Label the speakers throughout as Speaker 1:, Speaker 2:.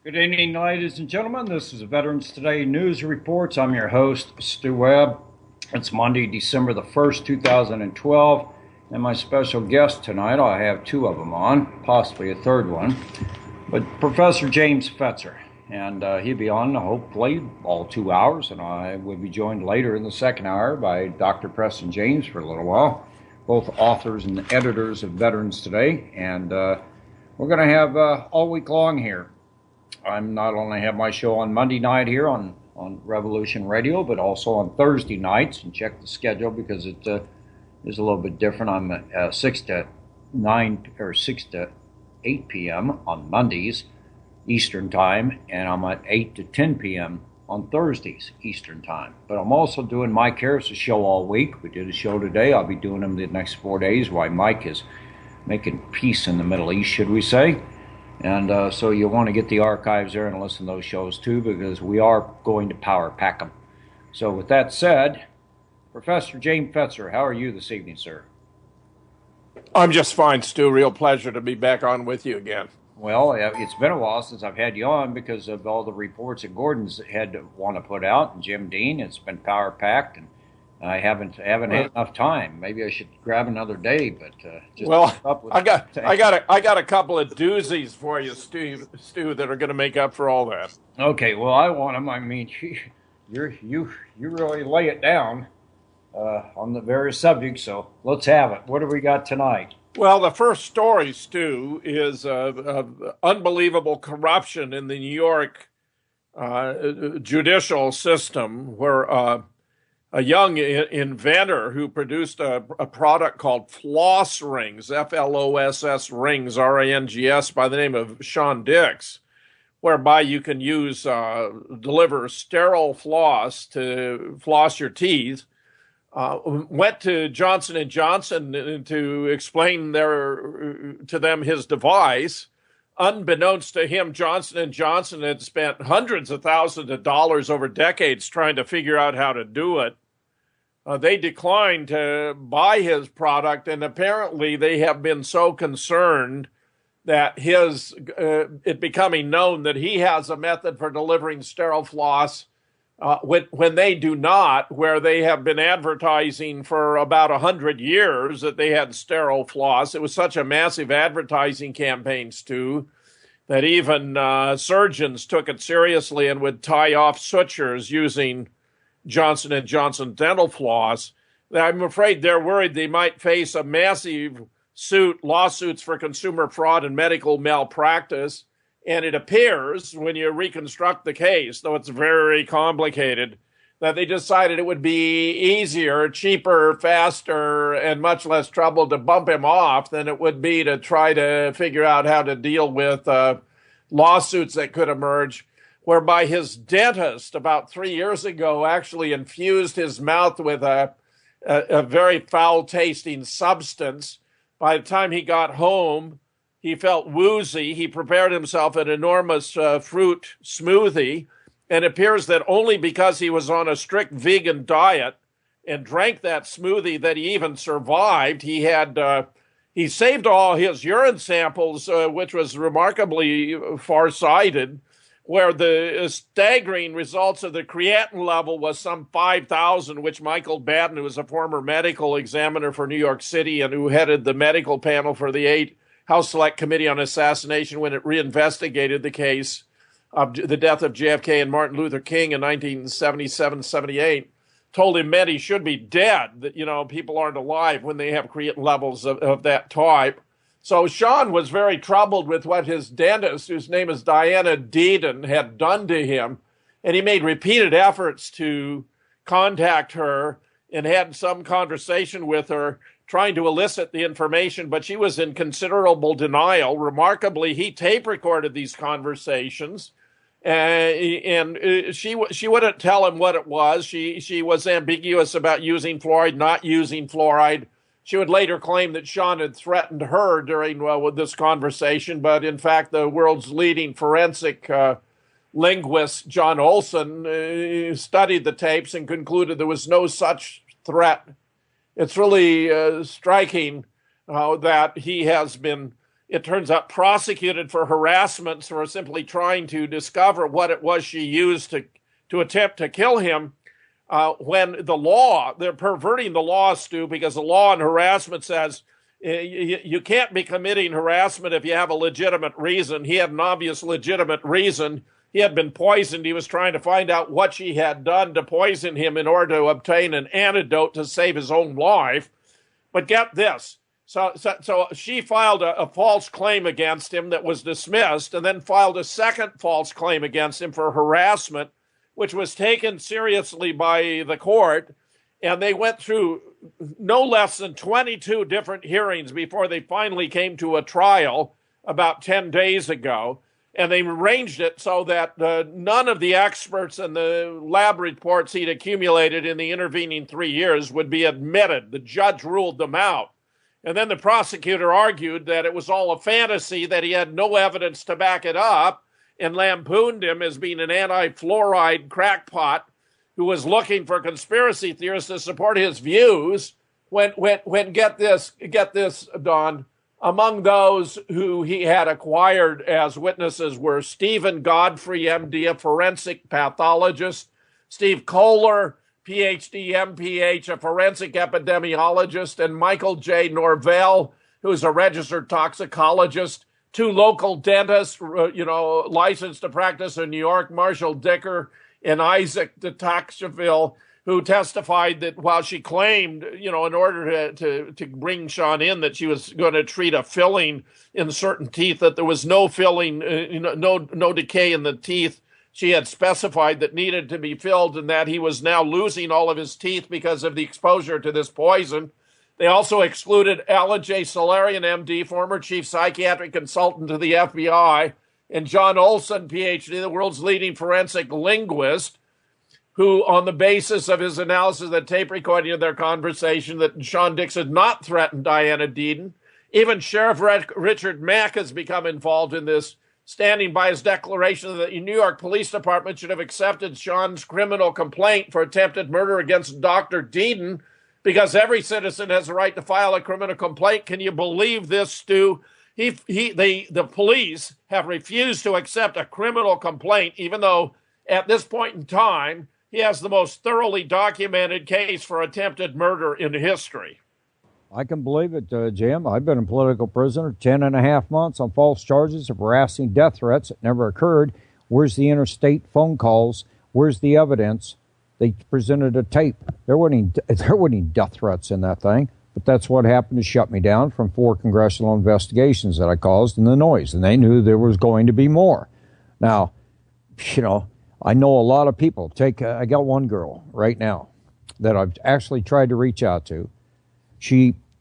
Speaker 1: Good evening, ladies and gentlemen. This is Veterans Today News Reports. I'm your host, Stew Webb. It's Monday, December the 1st, 2012. And my special guest tonight, I have two of them on, possibly a third one, but Professor James Fetzer. And he'll be on, hopefully, all 2 hours. And I will be joined later in the second hour by Dr. Preston James for a little while, both authors and editors of Veterans Today. And we're going to have all week long here. I'm not only have my show on Monday night here on Revolution Radio, but also on Thursday nights. And check the schedule because it is a little bit different. I'm 6 to 9 or 6 to 8 p.m. on Mondays Eastern Time, and I'm at 8 to 10 p.m. on Thursdays Eastern Time. But I'm also doing Mike Harris's show all week. We did a show today. I'll be doing them the next 4 days while Mike is making peace in the Middle East, should we say. And so you'll want to get the archives there and listen to those shows too, because we are going to power pack them. So with that said, Professor James Fetzer, how are you this evening, sir?
Speaker 2: I'm just fine, Stu. Real pleasure to be back on with you again.
Speaker 1: Well, it's been a while since I've had you on because of all the reports that Gordon's had to want to put out, and Jim Dean. It's been power packed, and I haven't had enough time. Maybe I should grab another day, but just
Speaker 2: I got a couple of doozies for you, Stu, that are going to make up for all that.
Speaker 1: Okay, well, I want them. I mean, you really lay it down on the various subjects. So let's have it. What do we got tonight?
Speaker 2: Well, the first story, Stu, is unbelievable corruption in the New York judicial system, where a young inventor who produced a product called floss rings, Floss rings, RANGS, by the name of Sean Dix, whereby you can deliver sterile floss to floss your teeth, went to Johnson & Johnson to explain to them his device. Unbeknownst to him, Johnson & Johnson had spent hundreds of thousands of dollars over decades trying to figure out how to do it. They declined to buy his product, and apparently they have been so concerned that it becoming known that he has a method for delivering sterile floss when they do not, where they have been advertising for about 100 years that they had sterile floss. It was such a massive advertising campaign, Stu, that even surgeons took it seriously and would tie off sutures using Johnson & Johnson dental floss. I'm afraid they're worried they might face a massive lawsuits for consumer fraud and medical malpractice. And it appears, when you reconstruct the case, though it's very complicated, that they decided it would be easier, cheaper, faster, and much less trouble to bump him off than it would be to try to figure out how to deal with lawsuits that could emerge, whereby his dentist about 3 years ago actually infused his mouth with a very foul-tasting substance. By the time he got home, he felt woozy. He prepared himself an enormous fruit smoothie, and it appears that only because he was on a strict vegan diet and drank that smoothie that he even survived. He saved all his urine samples, which was remarkably far-sighted, where the staggering results of the creatinine level was some 5,000, which Michael Batten, who was a former medical examiner for New York City and who headed the medical panel for the House Select Committee on Assassination when it reinvestigated the case of the death of JFK and Martin Luther King in 1977-78, told him meant he should be dead, that, people aren't alive when they have creatinine levels of that type. So Sean was very troubled with what his dentist, whose name is Diana Deedon, had done to him. And he made repeated efforts to contact her and had some conversation with her, trying to elicit the information, but she was in considerable denial. Remarkably, he tape recorded these conversations, and she wouldn't tell him what it was. She was ambiguous about using fluoride, not using fluoride. She would later claim that Sean had threatened her during with this conversation, but in fact, the world's leading forensic linguist, John Olson, studied the tapes and concluded there was no such threat. It's really striking that he has been it turns out, prosecuted for harassment for simply trying to discover what it was she used to attempt to kill him. When they're perverting the law, Stu, because the law on harassment says you can't be committing harassment if you have a legitimate reason. He had an obvious legitimate reason. He had been poisoned. He was trying to find out what she had done to poison him in order to obtain an antidote to save his own life. But get this. So she filed a false claim against him that was dismissed, and then filed a second false claim against him for harassment, which was taken seriously by the court. And they went through no less than 22 different hearings before they finally came to a trial about 10 days ago. And they arranged it so that none of the experts and the lab reports he'd accumulated in the intervening 3 years would be admitted. The judge ruled them out. And then the prosecutor argued that it was all a fantasy, that he had no evidence to back it up, and lampooned him as being an anti-fluoride crackpot who was looking for conspiracy theorists to support his views. When get this, Don, among those who he had acquired as witnesses were Stephen Godfrey, MD, a forensic pathologist, Steve Kohler, PhD, MPH, a forensic epidemiologist, and Michael J. Norvell, who's a registered toxicologist, 2 local dentists, licensed to practice in New York, Marshall Dicker and Isaac de Tocqueville, who testified that while she claimed, in order to bring Sean in, that she was going to treat a filling in certain teeth, that there was no filling, no decay in the teeth she had specified that needed to be filled, and that he was now losing all of his teeth because of the exposure to this poison. They also excluded Alan J. Solarian, MD, former chief psychiatric consultant to the FBI, and John Olson, PhD, the world's leading forensic linguist, who, on the basis of his analysis of the tape recording of their conversation, that Sean Dix had not threatened Diana Deeden. Even Sheriff Richard Mack has become involved in this, standing by his declaration that the New York Police Department should have accepted Sean's criminal complaint for attempted murder against Dr. Deeden, because every citizen has a right to file a criminal complaint. Can you believe this, Stu? The police have refused to accept a criminal complaint, even though at this point in time, he has the most thoroughly documented case for attempted murder in history.
Speaker 1: I can believe it, Jim. I've been a political prisoner 10.5 months on false charges of harassing death threats that never occurred. Where's the interstate phone calls? Where's the evidence? They presented a tape. There weren't any death threats in that thing, but that's what happened to shut me down from 4 congressional investigations that I caused in the noise, and they knew there was going to be more. Now, I know a lot of people. I got one girl right now that I've actually tried to reach out to.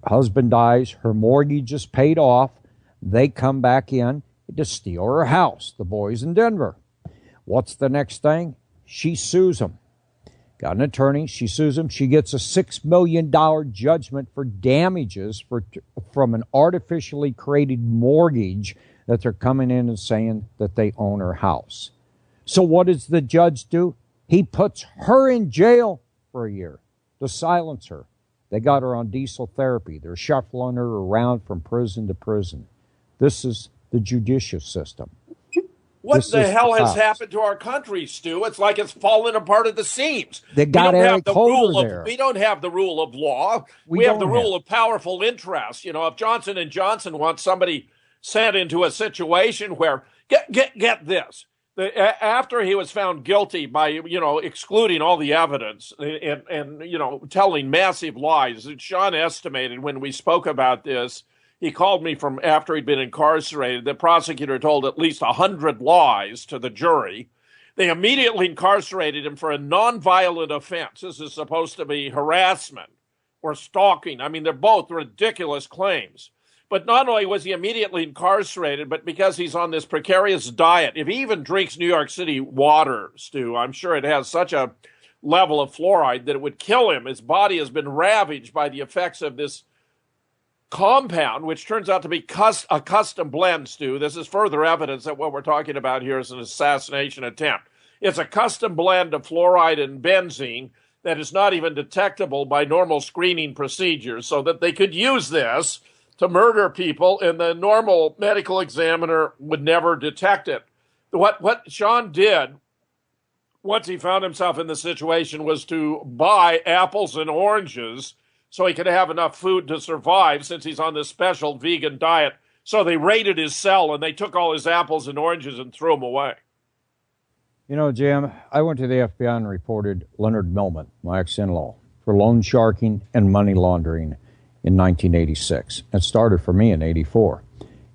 Speaker 1: Husband dies, her mortgage is paid off. They come back in to steal her house, the boys in Denver. What's the next thing? She sues them. Got an attorney, she sues him. She gets a $6 million judgment for damages from an artificially created mortgage that they're coming in and saying that they own her house. So what does the judge do? He puts her in jail for a year to silence her. They got her on diesel therapy. They're shuffling her around from prison to prison. This is the judicial system.
Speaker 2: What the hell has happened to our country, Stu? It's like it's fallen apart at the seams.
Speaker 1: They got Eric Holder there.
Speaker 2: We don't have the rule of law. We have the rule of powerful interest. If Johnson & Johnson wants somebody sent into a situation where, get this, after he was found guilty by, excluding all the evidence and telling massive lies, Sean estimated when we spoke about this, he called me from after he'd been incarcerated. The prosecutor told at least 100 lies to the jury. They immediately incarcerated him for a nonviolent offense. This is supposed to be harassment or stalking. I mean, they're both ridiculous claims. But not only was he immediately incarcerated, but because he's on this precarious diet, if he even drinks New York City water, Stu, I'm sure it has such a level of fluoride that it would kill him. His body has been ravaged by the effects of this compound, which turns out to be a custom blend, Stu. This is further evidence that what we're talking about here is an assassination attempt. It's a custom blend of fluoride and benzene that is not even detectable by normal screening procedures, so that they could use this to murder people, and the normal medical examiner would never detect it. What Sean did once he found himself in the situation was to buy apples and oranges so he could have enough food to survive, since he's on this special vegan diet. So they raided his cell and they took all his apples and oranges and threw them away.
Speaker 1: You know, Jim, I went to the FBI and reported Leonard Millman, my ex-in-law, for loan sharking and money laundering in 1986. It started for me in 84.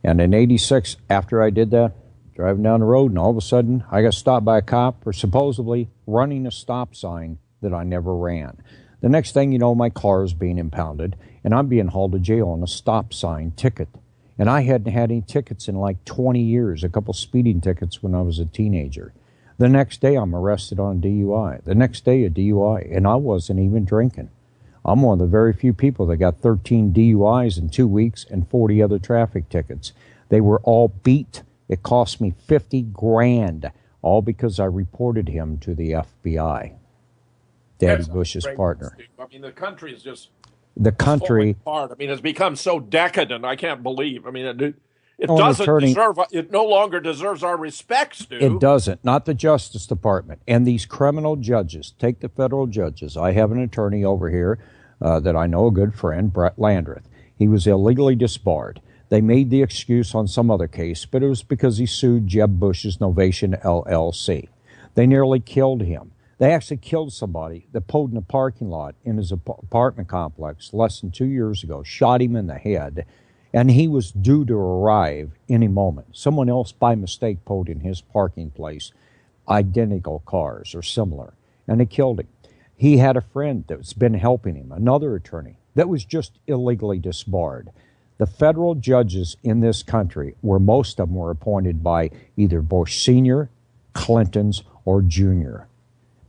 Speaker 1: And in 86, after I did that, driving down the road, and all of a sudden I got stopped by a cop for supposedly running a stop sign that I never ran. The next thing you know, my car is being impounded, and I'm being hauled to jail on a stop sign ticket. And I hadn't had any tickets in like 20 years, a couple speeding tickets when I was a teenager. The next day, I'm arrested on DUI. The next day, a DUI, and I wasn't even drinking. I'm one of the very few people that got 13 DUIs in 2 weeks and 40 other traffic tickets. They were all beat. It cost me $50,000, all because I reported him to the FBI. Daddy Bush's partner.
Speaker 2: I mean, the country is just
Speaker 1: falling
Speaker 2: apart. I mean, it's become so decadent. I can't believe. I mean, it doesn't deserve. It no longer deserves our respect, Stu.
Speaker 1: It doesn't. Not the Justice Department. And these criminal judges, take the federal judges. I have an attorney over here that I know, a good friend, Brett Landreth. He was illegally disbarred. They made the excuse on some other case, but it was because he sued Jeb Bush's Novation LLC. They nearly killed him. They actually killed somebody that pulled in a parking lot in his apartment complex less than 2 years ago, shot him in the head, and he was due to arrive any moment. Someone else, by mistake, pulled in his parking place, identical cars or similar, and they killed him. He had a friend that's been helping him, another attorney, that was just illegally disbarred. The federal judges in this country, where most of them were appointed by either Bush Sr., Clintons, or Jr.,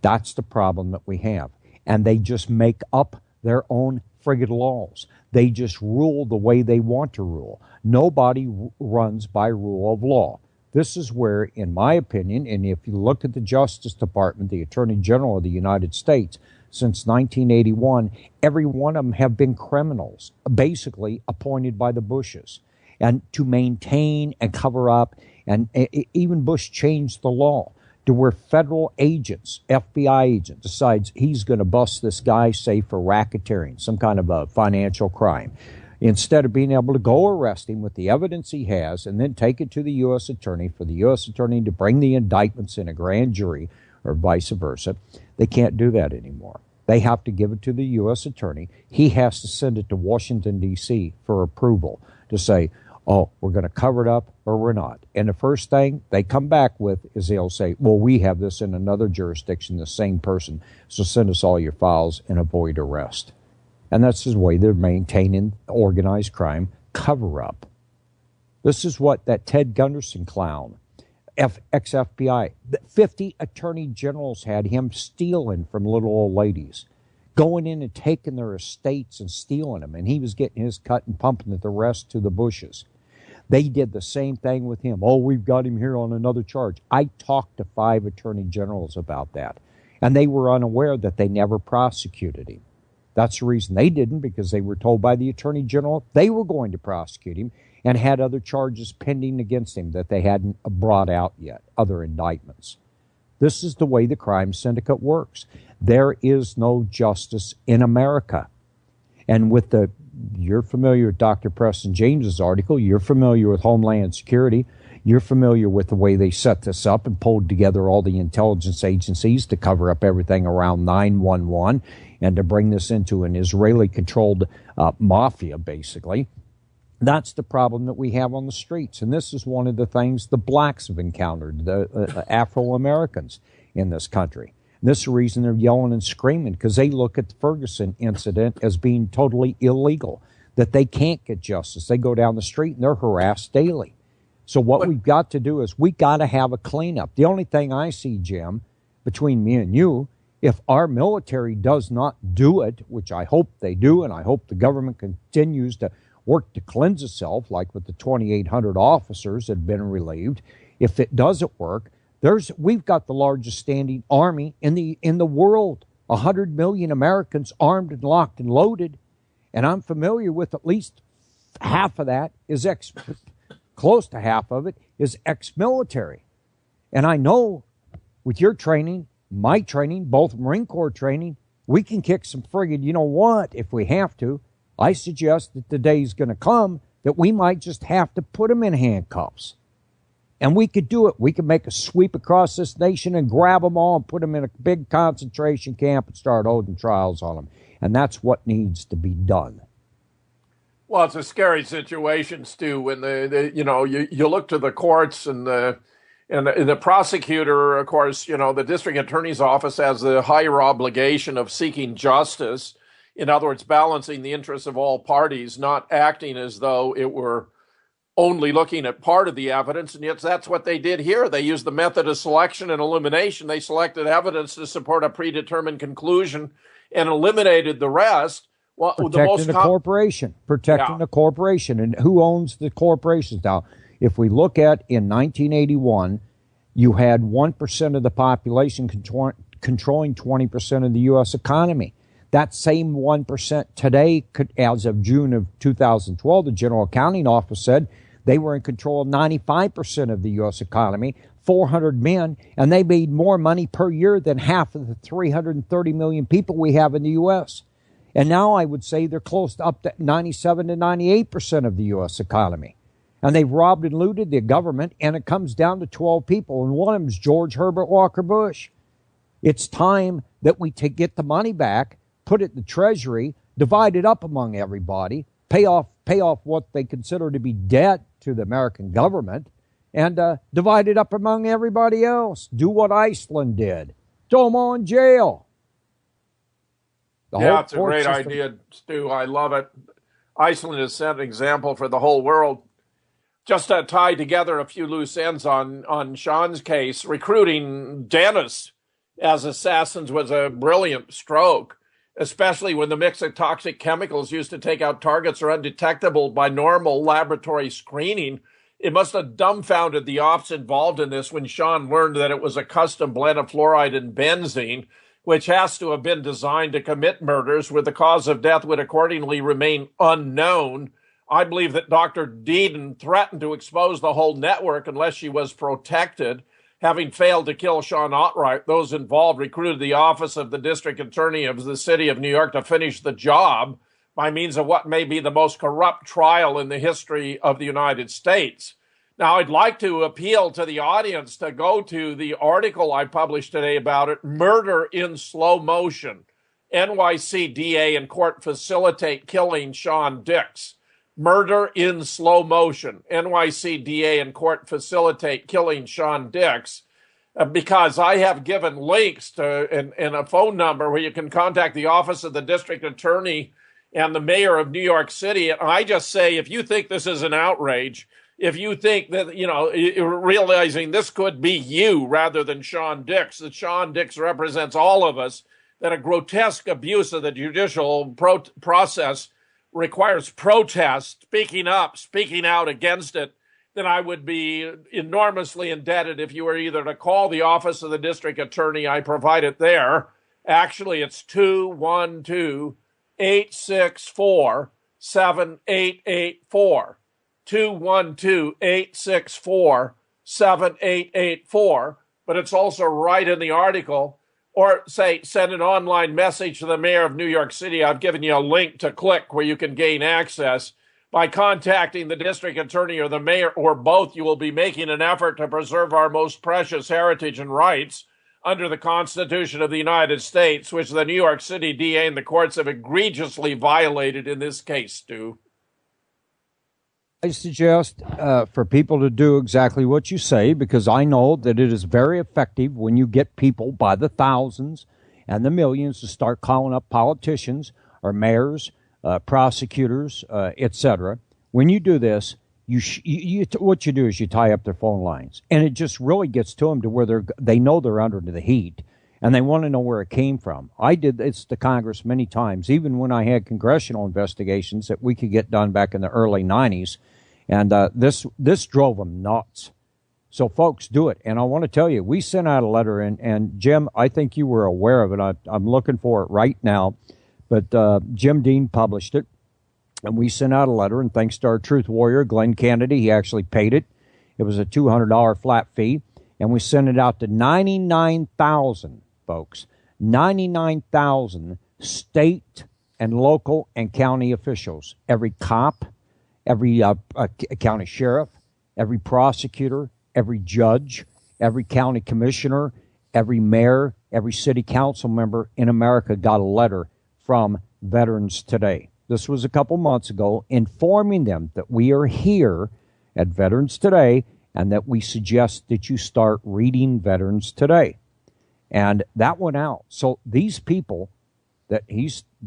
Speaker 1: that's the problem that we have. And they just make up their own friggin' laws. They just rule the way they want to rule. Nobody runs by rule of law. This is where, in my opinion, and if you look at the Justice Department, the Attorney General of the United States, since 1981, every one of them have been criminals, basically appointed by the Bushes, and to maintain and cover up. And even Bush changed the law to where federal agents, FBI agent, decides he's going to bust this guy, say, for racketeering, some kind of a financial crime. Instead of being able to go arrest him with the evidence he has and then take it to the U.S. attorney for the U.S. attorney to bring the indictments in a grand jury or vice versa, they can't do that anymore. They have to give it to the U.S. attorney. He has to send it to Washington, D.C. for approval to say, oh, we're going to cover it up or we're not. And the first thing they come back with is they'll say, well, we have this in another jurisdiction, the same person, so send us all your files and avoid arrest. And that's the way they're maintaining organized crime cover-up. This is what that Ted Gunderson clown, ex-FBI, 50 attorney generals had him stealing from little old ladies, going in and taking their estates and stealing them, and he was getting his cut and pumping the rest to the Bushes. They did the same thing with him. Oh, we've got him here on another charge. I talked to 5 attorney generals about that, and they were unaware that they never prosecuted him. That's the reason they didn't, because they were told by the attorney general they were going to prosecute him and had other charges pending against him that they hadn't brought out yet, other indictments. This is the way the crime syndicate works. There is no justice in America. And with you're familiar with Dr. Preston James's article, you're familiar with Homeland Security, you're familiar with the way they set this up and pulled together all the intelligence agencies to cover up everything around 911 and to bring this into an Israeli-controlled mafia, basically. That's the problem that we have on the streets. And this is one of the things the blacks have encountered, the Afro-Americans in this country. And this is the reason they're yelling and screaming, because they look at the Ferguson incident as being totally illegal, that they can't get justice. They go down the street and they're harassed daily. So what we've got to do is we got to have a cleanup. The only thing I see, Jim, between me and you, if our military does not do it, which I hope they do, and I hope the government continues to work to cleanse itself, like with the 2,800 officers that have been relieved. If it doesn't work, we've got the largest standing army in the world, 100 million Americans armed and locked and loaded, and I'm familiar with at least
Speaker 3: half of that is close to half of it is ex-military. And I know with your training, my training, both Marine Corps training, we can kick some friggin', you know what, if we have to. I suggest that the day's going to come that we might just have to put them in handcuffs. And we could do it. We could make a sweep across this nation and grab them all and put them in a big concentration camp and start holding trials on them. And that's what needs to be done.
Speaker 2: Well, it's a scary situation, Stu, when you look to the courts and the prosecutor, of course, the district attorney's office has the higher obligation of seeking justice. In other words, balancing the interests of all parties, not acting as though it were only looking at part of the evidence. And yet that's what they did here. They used the method of selection and elimination. They selected evidence to support a predetermined conclusion and eliminated the rest. Well,
Speaker 3: protecting the corporation. And who owns the corporations now? If we look at in 1981, you had 1% of the population controlling 20% of the U.S. economy. That same 1% today, as of June of 2012, the General Accounting Office said they were in control of 95% of the U.S. economy, 400 men, and they made more money per year than half of the 330 million people we have in the U.S. And now I would say they're close to up to 97 to 98% of the U.S. economy. And they've robbed and looted the government, and it comes down to 12 people, and one of them is George Herbert Walker Bush. It's time that we get the money back, put it in the Treasury, divide it up among everybody, pay off what they consider to be debt to the American government, and divide it up among everybody else. Do what Iceland did. Throw them all in jail.
Speaker 2: It's a great idea, Stu. I love it. Iceland has set an example for the whole world. Just to tie together a few loose ends on Sean's case, recruiting dentists as assassins was a brilliant stroke, especially when the mix of toxic chemicals used to take out targets are undetectable by normal laboratory screening. It must have dumbfounded the ops involved in this when Sean learned that it was a custom blend of fluoride and benzene, which has to have been designed to commit murders, where the cause of death would accordingly remain unknown. I believe that Dr. Deeden threatened to expose the whole network unless she was protected. Having failed to kill Sean outright, those involved recruited the office of the district attorney of the city of New York to finish the job by means of what may be the most corrupt trial in the history of the United States. Now, I'd like to appeal to the audience to go to the article I published today about it, Murder in Slow Motion. NYC DA in court facilitate killing Sean Dix. Murder in Slow Motion. NYC DA in court facilitate killing Sean Dix. Because I have given links to and a phone number where you can contact the office of the district attorney and the mayor of New York City. And I just say, if you think this is an outrage, if you think that, realizing this could be you rather than Sean Dix, that Sean Dix represents all of us, that a grotesque abuse of the judicial process requires protest, speaking up, speaking out against it, then I would be enormously indebted if you were either to call the office of the district attorney. I provide it there. Actually, it's 212-864-7884. 212-864-7884. But it's also right in the article. Or say, send an online message to the mayor of New York City. I've given you a link to click where you can gain access. By contacting the district attorney or the mayor or both, you will be making an effort to preserve our most precious heritage and rights under the Constitution of the United States, which the New York City DA and the courts have egregiously violated in this case, Stu.
Speaker 3: I suggest for people to do exactly what you say, because I know that it is very effective when you get people by the thousands and the millions to start calling up politicians or mayors, prosecutors, etc. When you do this, what you do is you tie up their phone lines, and it just really gets to them to where they know they're under the heat, and they want to know where it came from. I did this to Congress many times, even when I had congressional investigations that we could get done back in the early 90s, and this drove them nuts. So, folks, do it. And I want to tell you, we sent out a letter, and Jim, I think you were aware of it. I'm looking for it right now. But Jim Dean published it, And we sent out a letter, and thanks to our truth warrior, Glenn Kennedy, he actually paid it. It was a $200 flat fee, and we sent it out to 99,000 folks, 99,000 state and local and county officials, every cop, every county sheriff, every prosecutor, every judge, every county commissioner, every mayor, every city council member in America got a letter from Veterans Today. This was a couple months ago, informing them that we are here at Veterans Today and that we suggest that you start reading Veterans Today. And that went out. So these people that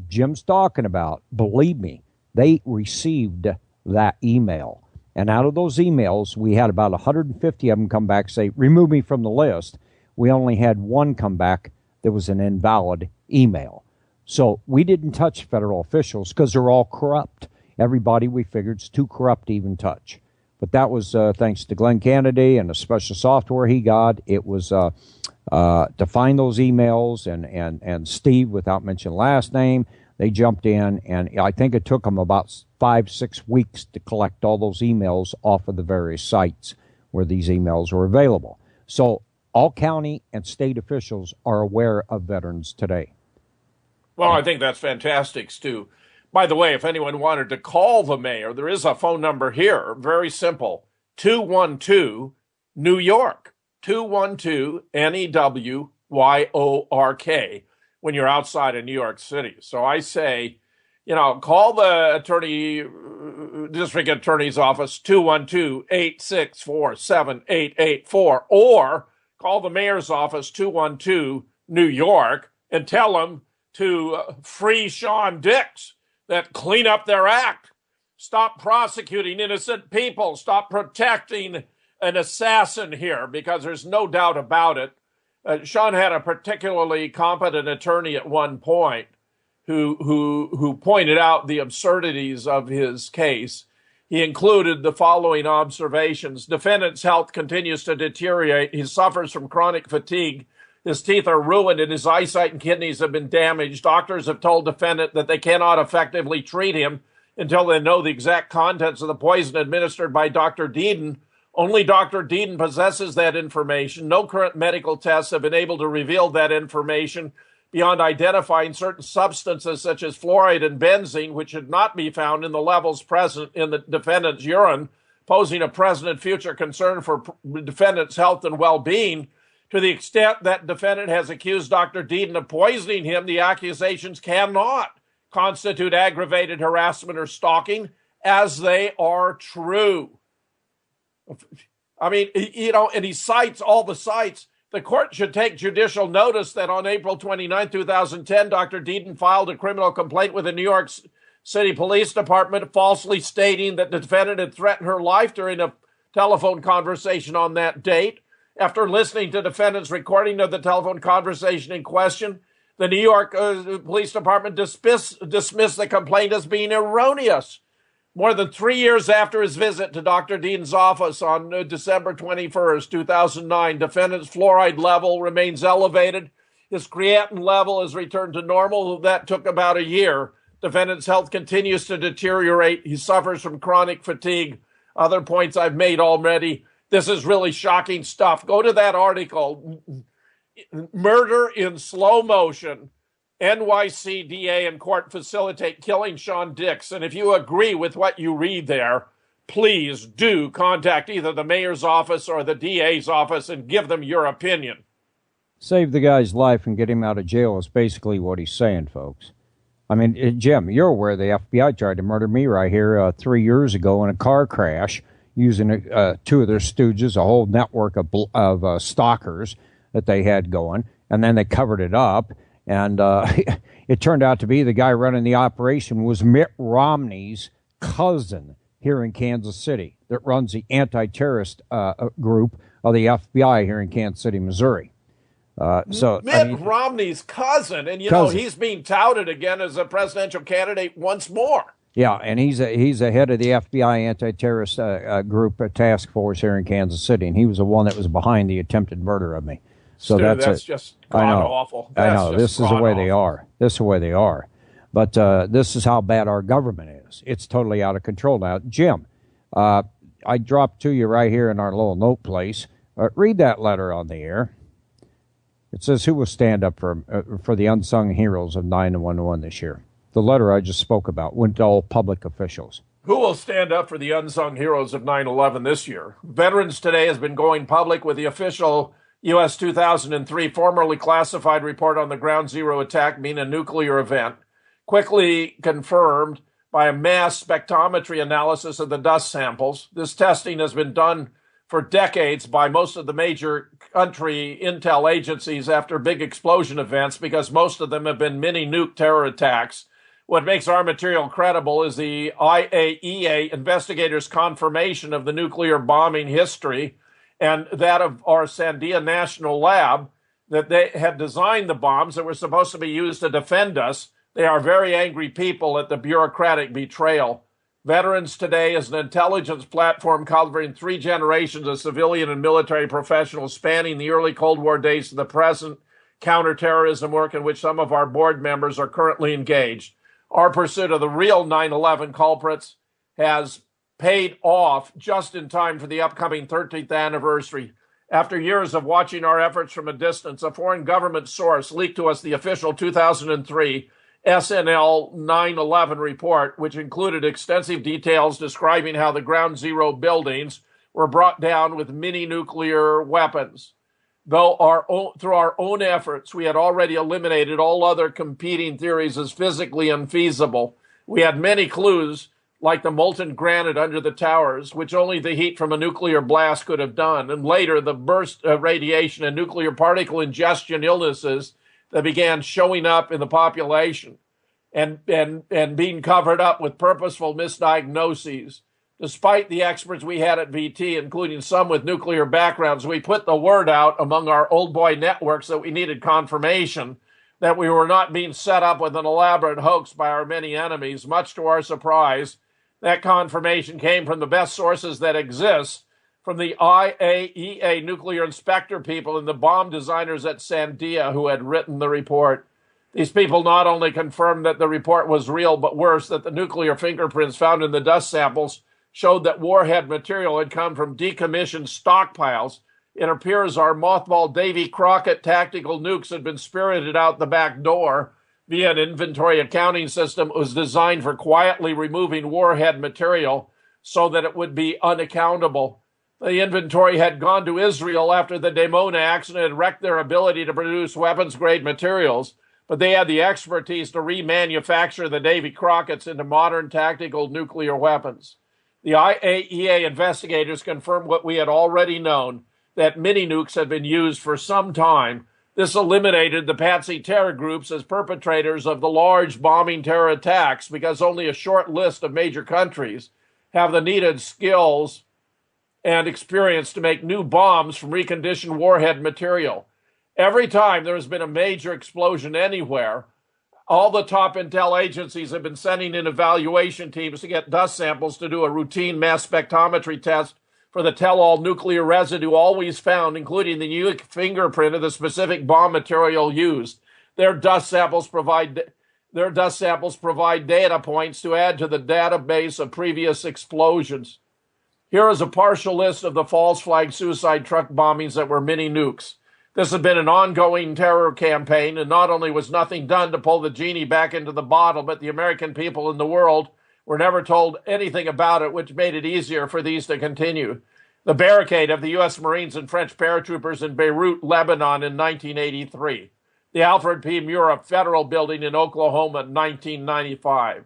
Speaker 3: Jim's talking about, believe me, they received that email. And out of those emails, we had about 150 of them come back, say, remove me from the list. We only had one come back that was an invalid email. So we didn't touch federal officials because they're all corrupt. Everybody, we figured, is too corrupt to even touch. But that was thanks to Glenn Kennedy and the special software he got. It was to find those emails, and Steve, without mentioning last name, they jumped in, and I think it took them about 5-6 weeks to collect all those emails off of the various sites where these emails were available. So all county and state officials are aware of Veterans Today.
Speaker 2: Well, I think that's fantastic, Stu. By the way, if anyone wanted to call the mayor, there is a phone number here. Very simple. 212 New York. 212 NEWYORK when you're outside of New York City. So I say, call the district attorney's office, 212-864-7884, or call the mayor's office, 212 New York, and tell them to free Sean Dix, that clean up their act. Stop prosecuting innocent people. Stop protecting an assassin here, because there's no doubt about it. Sean had a particularly competent attorney at one point who pointed out the absurdities of his case. He included the following observations. Defendant's health continues to deteriorate. He suffers from chronic fatigue. His teeth are ruined and his eyesight and kidneys have been damaged. Doctors have told defendant that they cannot effectively treat him until they know the exact contents of the poison administered by Dr. Deeden. Only Dr. Deeden possesses that information. No current medical tests have been able to reveal that information beyond identifying certain substances such as fluoride and benzene, which should not be found in the levels present in the defendant's urine, posing a present and future concern for defendant's health and well-being. To the extent that defendant has accused Dr. Deeden of poisoning him, the accusations cannot constitute aggravated harassment or stalking, as they are true. I mean, and he cites all the sites. The court should take judicial notice that on April 29, 2010, Dr. Deeden filed a criminal complaint with the New York City Police Department, falsely stating that the defendant had threatened her life during a telephone conversation on that date. After listening to defendant's recording of the telephone conversation in question, the New York Police Department dismissed the complaint as being erroneous. More than 3 years after his visit to Dr. Dean's office on December 21st, 2009, defendant's fluoride level remains elevated. His creatinine level has returned to normal. That took about a year. Defendant's health continues to deteriorate. He suffers from chronic fatigue. Other points I've made already. This is really shocking stuff. Go to that article, Murder in Slow Motion, NYC DA and court facilitate killing Sean Dix. And if you agree with what you read there, please do contact either the mayor's office or the DA's office and give them your opinion.
Speaker 3: Save the guy's life and get him out of jail is basically what he's saying, folks. I mean, Jim, you're aware the FBI tried to murder me right here 3 years ago in a car crash using two of their stooges, a whole network of stalkers that they had going, and then they covered it up. And it turned out to be the guy running the operation was Mitt Romney's cousin here in Kansas City that runs the anti-terrorist group of the FBI here in Kansas City, Missouri.
Speaker 2: Mitt Romney's cousin, and you know he's being touted again as a presidential candidate once more.
Speaker 3: Yeah, and he's a head of the FBI anti-terrorist group task force here in Kansas City, and he was the one that was behind the attempted murder of me. So
Speaker 2: Stu, that's just awful.
Speaker 3: I know. This is the way they are. This is the way they are. But this is how bad our government is. It's totally out of control now. Jim, I dropped to you right here in our little note place. Read that letter on the air. It says, who will stand up for the unsung heroes of 9/11 this year? The letter I just spoke about went to all public officials.
Speaker 2: Who will stand up for the unsung heroes of 9/11 this year? Veterans Today has been going public with the official U.S. 2003 formerly classified report on the Ground Zero attack being a nuclear event, quickly confirmed by a mass spectrometry analysis of the dust samples. This testing has been done for decades by most of the major country intel agencies after big explosion events, because most of them have been mini nuke terror attacks. What makes our material credible is the IAEA investigators' confirmation of the nuclear bombing history and that of our Sandia National Lab, that they had designed the bombs that were supposed to be used to defend us. They are very angry people at the bureaucratic betrayal. Veterans Today is an intelligence platform covering 3 generations of civilian and military professionals spanning the early Cold War days to the present counterterrorism work in which some of our board members are currently engaged. Our pursuit of the real 9/11 culprits has paid off just in time for the upcoming 13th anniversary. After years of watching our efforts from a distance, a foreign government source leaked to us the official 2003 SNL 9/11 report, which included extensive details describing how the Ground Zero buildings were brought down with mini nuclear weapons. Though through our own efforts, we had already eliminated all other competing theories as physically unfeasible. We had many clues, like the molten granite under the towers, which only the heat from a nuclear blast could have done, and later the burst of radiation and nuclear particle ingestion illnesses that began showing up in the population and being covered up with purposeful misdiagnoses. Despite the experts we had at VT, including some with nuclear backgrounds, we put the word out among our old boy networks that we needed confirmation that we were not being set up with an elaborate hoax by our many enemies. Much to our surprise, that confirmation came from the best sources that exist, from the IAEA nuclear inspector people and the bomb designers at Sandia who had written the report. These people not only confirmed that the report was real, but worse, that the nuclear fingerprints found in the dust samples showed that warhead material had come from decommissioned stockpiles. It appears our mothballed Davy Crockett tactical nukes had been spirited out the back door via an inventory accounting system that was designed for quietly removing warhead material so that it would be unaccountable. The inventory had gone to Israel after the Dimona accident had wrecked their ability to produce weapons-grade materials, but they had the expertise to remanufacture the Davy Crockett's into modern tactical nuclear weapons. The IAEA investigators confirmed what we had already known, that mini-nukes had been used for some time. This eliminated the patsy terror groups as perpetrators of the large bombing terror attacks, because only a short list of major countries have the needed skills and experience to make new bombs from reconditioned warhead material. Every time there has been a major explosion anywhere, all the top intel agencies have been sending in evaluation teams to get dust samples to do a routine mass spectrometry test for the tell-all nuclear residue always found, including the unique fingerprint of the specific bomb material used. Their dust samples provide data points to add to the database of previous explosions. Here is a partial list of the false flag suicide truck bombings that were mini nukes. This has been an ongoing terror campaign, and not only was nothing done to pull the genie back into the bottle, but the American people in the world were never told anything about it, which made it easier for these to continue. The barricade of the U.S. Marines and French paratroopers in Beirut, Lebanon in 1983. The Alfred P. Murrah Federal Building in Oklahoma in 1995.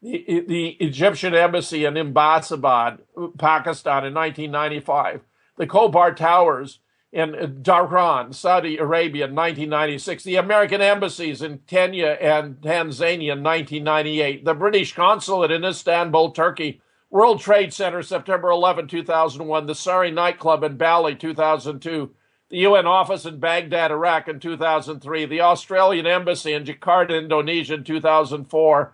Speaker 2: The Egyptian Embassy in Abbottabad, Pakistan in 1995. The Khobar Towers in Dhahran, Saudi Arabia in 1996. The American embassies in Kenya and Tanzania in 1998. The British consulate in Istanbul, Turkey. World Trade Center, September 11, 2001. The Sari nightclub in Bali, 2002. The UN office in Baghdad, Iraq in 2003. The Australian embassy in Jakarta, Indonesia in 2004.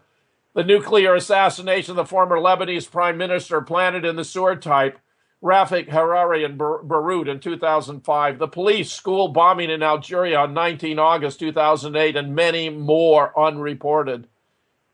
Speaker 2: The nuclear assassination of the former Lebanese prime minister planted in the sewer type, Rafik Hariri in Beirut in 2005. The police school bombing in Algeria on 19 August 2008, and many more unreported.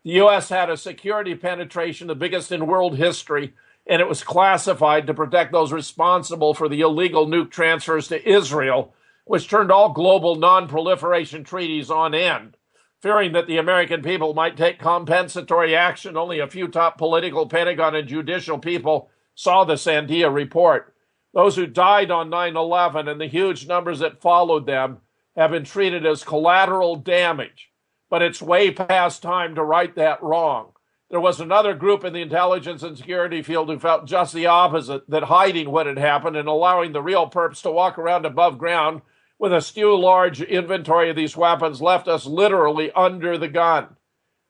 Speaker 2: The U.S. had a security penetration, the biggest in world history, and it was classified to protect those responsible for the illegal nuke transfers to Israel, which turned all global non-proliferation treaties on end. Fearing that the American people might take compensatory action, only a few top political, Pentagon, and judicial people saw the Sandia report. Those who died on 9/11 and the huge numbers that followed them have been treated as collateral damage. But it's way past time to right that wrong. There was another group in the intelligence and security field who felt just the opposite, that hiding what had happened and allowing the real perps to walk around above ground with a large inventory of these weapons left us literally under the gun.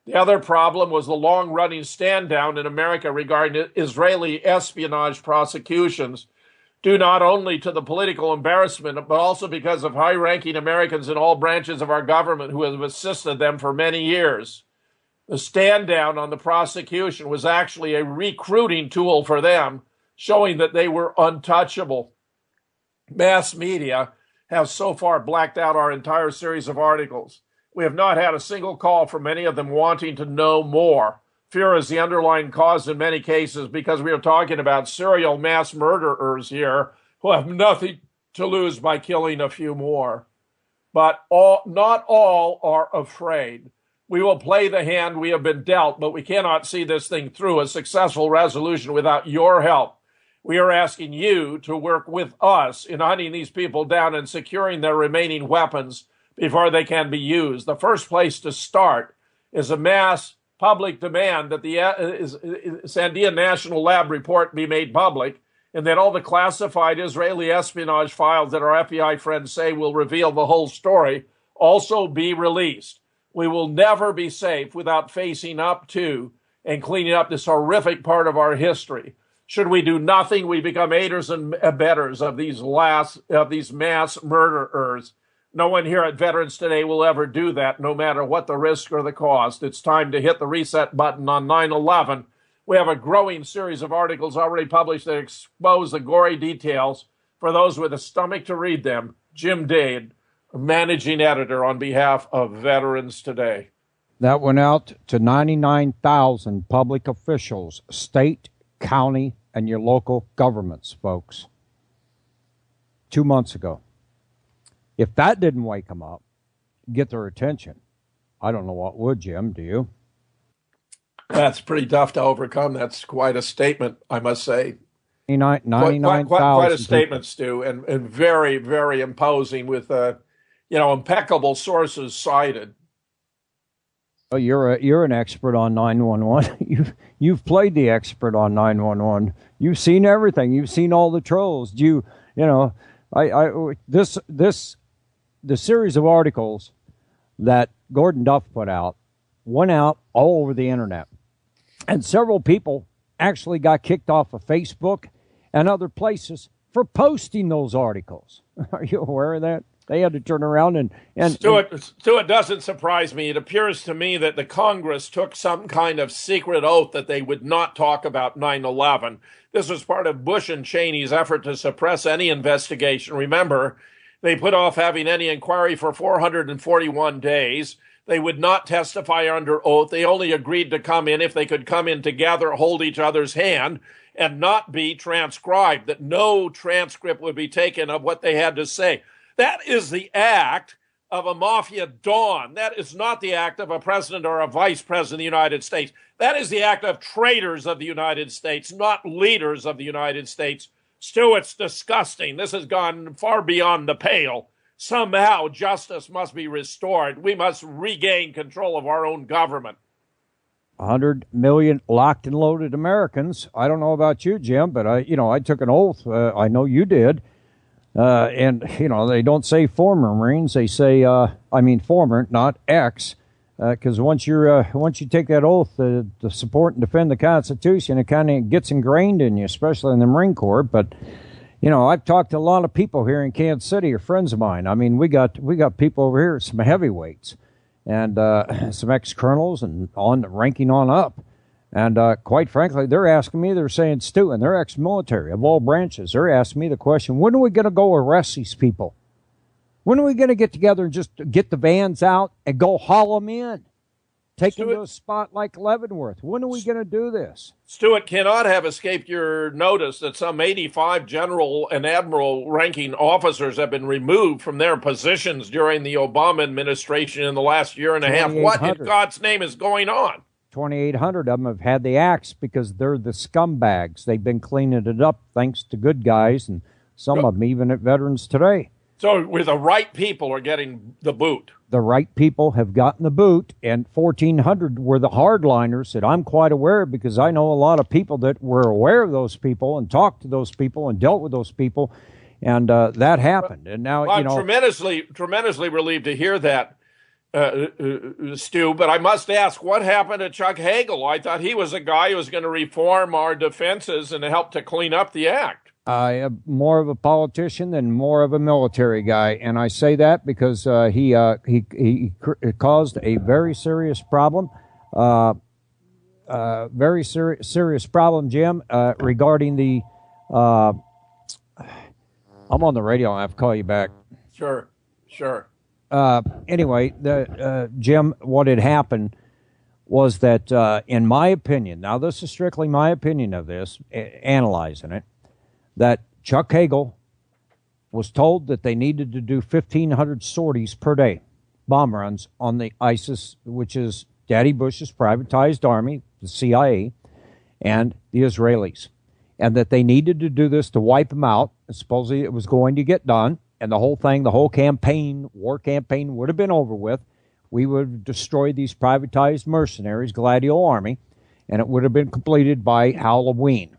Speaker 2: The other problem was the long-running stand-down in America regarding Israeli espionage prosecutions, due not only to the political embarrassment, but also because of high-ranking Americans in all branches of our government who have assisted them for many years. The stand-down on the prosecution was actually a recruiting tool for them, showing that they were untouchable. Mass media have so far blacked out our entire series of articles. We have not had a single call from many of them wanting to know more. Fear is the underlying cause in many cases, because we are talking about serial mass murderers here who have nothing to lose by killing a few more. But not all are afraid. We will play the hand we have been dealt, but we cannot see this thing through a successful resolution without your help. We are asking you to work with us in hunting these people down and securing their remaining weapons before they can be used. The first place to start is a mass public demand that the Sandia National Lab report be made public, and that all the classified Israeli espionage files that our FBI friends say will reveal the whole story also be released. We will never be safe without facing up to and cleaning up this horrific part of our history. Should we do nothing, we become aiders and abettors of these mass murderers. No one here at Veterans Today will ever do that, no matter what the risk or the cost. It's time to hit the reset button on 9/11. We have a growing series of articles already published that expose the gory details. For those with a stomach to read them, Jim Dade, managing editor on behalf of Veterans Today.
Speaker 3: That went out to 99,000 public officials, state, county, and your local governments, folks. 2 months ago. If that didn't wake them up, get their attention, I don't know what would, Jim. Do you?
Speaker 2: That's pretty tough to overcome. That's quite a statement, I must say.
Speaker 3: 99,000.
Speaker 2: Quite a statement, Stu, and very, very imposing with, impeccable sources cited.
Speaker 3: Oh, you're an expert on 911. You've played the expert on 911. You've seen everything. You've seen all the trolls. The series of articles that Gordon Duff put out went out all over the internet, and several people actually got kicked off of Facebook and other places for posting those articles. Are you aware of that? They had to turn around and
Speaker 2: Stu, it doesn't surprise me. It appears to me that the Congress took some kind of secret oath that they would not talk about 9/11. This was part of Bush and Cheney's effort to suppress any investigation. Remember, they put off having any inquiry for 441 days. They would not testify under oath. They only agreed to come in if they could come in together, hold each other's hand, and not be transcribed, that no transcript would be taken of what they had to say. That is the act of a mafia don. That is not the act of a president or a vice president of the United States. That is the act of traitors of the United States, not leaders of the United States. Stu, it's disgusting. This has gone far beyond the pale. Somehow justice must be restored. We must regain control of our own government.
Speaker 3: 100 million locked and loaded Americans. I don't know about you, Jim, but I took an oath. I know you did. And they don't say former Marines. They say, former, not ex. Because once you take that oath to support and defend the Constitution, it kind of gets ingrained in you, especially in the Marine Corps. But I've talked to a lot of people here in Kansas City, or friends of mine. I mean, we got people over here, some heavyweights, and some ex-colonels, and ranking on up. And quite frankly, they're asking me. They're saying, Stu, and they're ex-military of all branches. They're asking me the question: when are we going to go arrest these people? When are we going to get together and just get the vans out and go haul them in? Take him to a spot like Leavenworth. When are we going to do this?
Speaker 2: Stu, it cannot have escaped your notice that some 85 general and admiral ranking officers have been removed from their positions during the Obama administration in the last year and a half. What in God's name is going on?
Speaker 3: 2,800 of them have had the axe because they're the scumbags. They've been cleaning it up thanks to good guys, and some of them even at Veterans Today.
Speaker 2: So where the right people are getting the boot.
Speaker 3: The right people have gotten the boot, and 1,400 were the hardliners that I'm quite aware of, because I know a lot of people that were aware of those people and talked to those people and dealt with those people, and that happened. And now,
Speaker 2: I'm tremendously relieved to hear that, Stu, but I must ask, what happened to Chuck Hagel? I thought he was a guy who was going to reform our defenses and help to clean up the act.
Speaker 3: I am more of a politician than more of a military guy, and I say that because he caused a very serious problem, serious problem, Jim, regarding the. I'm on the radio. I have to call you back.
Speaker 2: Sure.
Speaker 3: Anyway, Jim, what had happened was that, in my opinion, now this is strictly my opinion of this, analyzing it, that Chuck Hagel was told that they needed to do 1,500 sorties per day, bomb runs on the ISIS, which is Daddy Bush's privatized army, the CIA, and the Israelis, and that they needed to do this to wipe them out. And supposedly it was going to get done, and the whole campaign, war campaign, would have been over with. We would have destroyed these privatized mercenaries, Gladio Army, and it would have been completed by Halloween.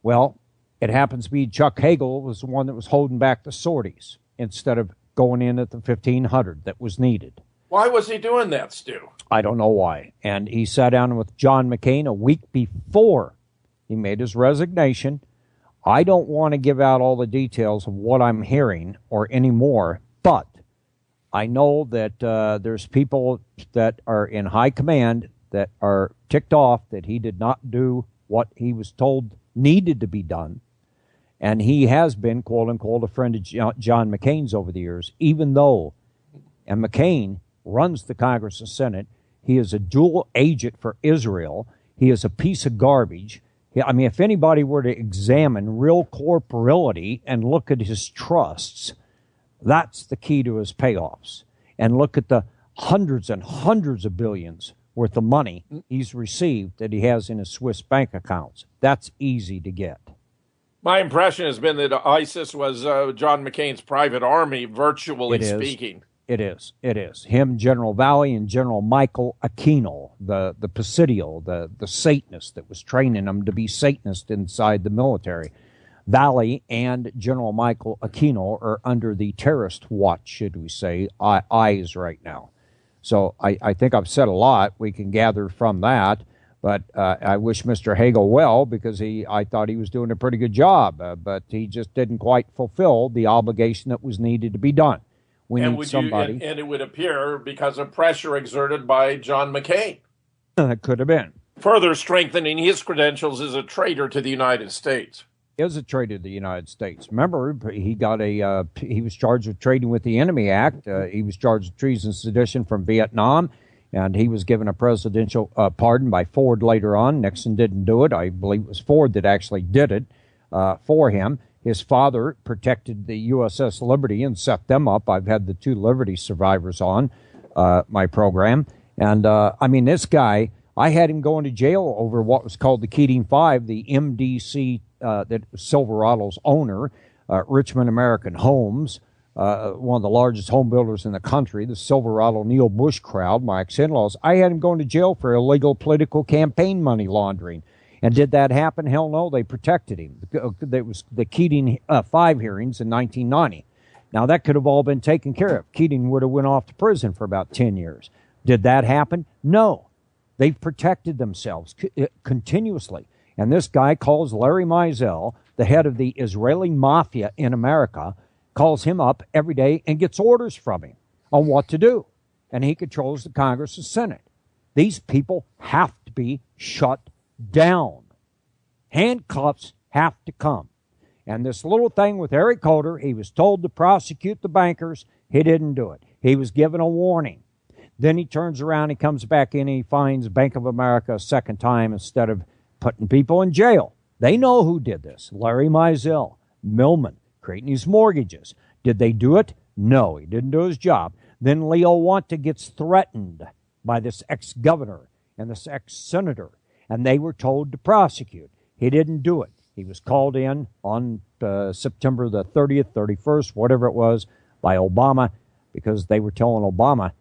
Speaker 3: Well, it happens to be Chuck Hagel was the one that was holding back the sorties instead of going in at the 1,500 that was needed.
Speaker 2: Why was he doing that, Stu?
Speaker 3: I don't know why. And he sat down with John McCain a week before he made his resignation. I don't want to give out all the details of what I'm hearing or any more, but I know that there's people that are in high command that are ticked off that he did not do what he was told needed to be done. And he has been, quote unquote, a friend of John McCain's over the years, even though, and McCain runs the Congress and Senate. He is a dual agent for Israel. He is a piece of garbage. I mean, if anybody were to examine real corporeality and look at his trusts, that's the key to his payoffs. And look at the hundreds and hundreds of billions worth of money he's received that he has in his Swiss bank accounts. That's easy to get.
Speaker 2: My impression has been that ISIS was John McCain's private army, virtually speaking.
Speaker 3: It is. Him, General Valley, and General Michael Aquino, the Presidio, the Satanist that was training them to be Satanist inside the military. Valley and General Michael Aquino are under the terrorist watch, should we say, eyes right now. So I think I've said a lot we can gather from that. But I wish Mr. Hagel well, because I thought he was doing a pretty good job, but he just didn't quite fulfill the obligation that was needed to be done. We need somebody.
Speaker 2: And it would appear because of pressure exerted by John McCain.
Speaker 3: That could have been.
Speaker 2: Further strengthening his credentials as a traitor to the United States.
Speaker 3: He is a traitor to the United States. Remember, he was charged with trading with the Enemy Act. He was charged with treason and sedition from Vietnam. And he was given a presidential pardon by Ford later on. Nixon didn't do it. I believe it was Ford that actually did it for him. His father protected the USS Liberty and set them up. I've had the 2 Liberty survivors on my program. And, I mean, this guy, I had him going to jail over what was called the Keating Five, the MDC, that was Silverado's owner, Richmond American Homes. One of the largest home builders in the country, the Silverado Neil Bush crowd, my ex-in-laws. I had him going to jail for illegal political campaign money laundering. And did that happen? Hell no, they protected him. There was the Keating 5 hearings in 1990. Now, that could have all been taken care of. Keating would have went off to prison for about 10 years. Did that happen? No. They've protected themselves continuously. And this guy calls Larry Mizell, the head of the Israeli mafia in America, calls him up every day and gets orders from him on what to do. And he controls the Congress and Senate. These people have to be shut down. Handcuffs have to come. And this little thing with Eric Holder, he was told to prosecute the bankers. He didn't do it. He was given a warning. Then he turns around, he comes back in, he finds Bank of America a second time instead of putting people in jail. They know who did this. Larry Mizell, Millman, creating these mortgages. Did they do it? No, he didn't do his job. Then Leo Wanta gets threatened by this ex-governor and this ex-senator, and they were told to prosecute. He didn't do it. He was called in on September the 30th, 31st, whatever it was, by Obama, because they were telling Obama,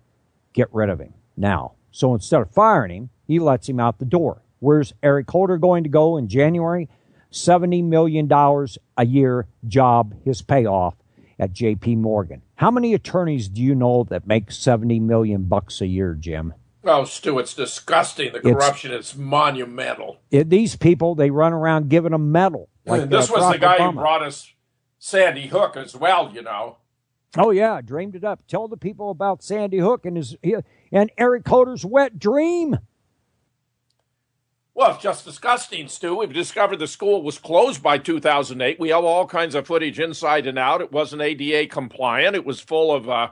Speaker 3: get rid of him now. So instead of firing him, he lets him out the door. Where's Eric Holder going to go in January? $70 million a year job, his payoff at J.P. Morgan. How many attorneys do you know that make $70 million a year, Jim?
Speaker 2: Oh, Stu, it's disgusting. The corruption is monumental.
Speaker 3: These people, they run around giving a medal. Like
Speaker 2: this was the guy
Speaker 3: Obama.
Speaker 2: who brought us Sandy Hook as well, you know.
Speaker 3: Oh, yeah, dreamed it up. Tell the people about Sandy Hook and Eric Holder's wet dream.
Speaker 2: Well, it's just disgusting, Stu. We've discovered the school was closed by 2008. We have all kinds of footage inside and out. It wasn't ADA compliant. It was full of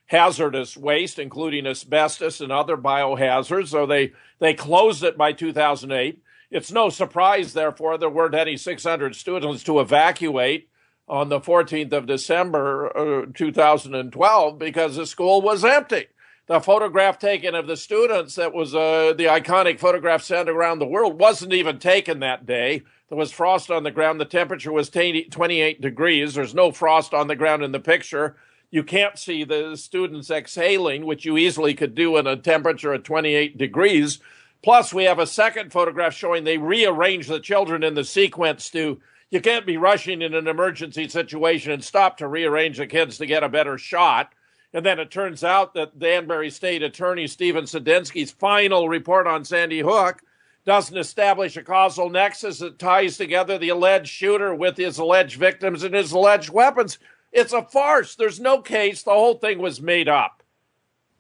Speaker 2: hazardous waste, including asbestos and other biohazards. So they closed it by 2008. It's no surprise, therefore, there weren't any 600 students to evacuate on the 14th of December 2012 because the school was empty. The photograph taken of the students that was the iconic photograph sent around the world wasn't even taken that day. There was frost on the ground. The temperature was 28 degrees. There's no frost on the ground in the picture. You can't see the students exhaling, which you easily could do in a temperature of 28 degrees. Plus, we have a second photograph showing they rearranged the children in the sequence to, you can't be rushing in an emergency situation and stop to rearrange the kids to get a better shot. And then it turns out that Danbury State Attorney Stephen Sedinsky's final report on Sandy Hook doesn't establish a causal nexus that ties together the alleged shooter with his alleged victims and his alleged weapons. It's a farce. There's no case. The whole thing was made up.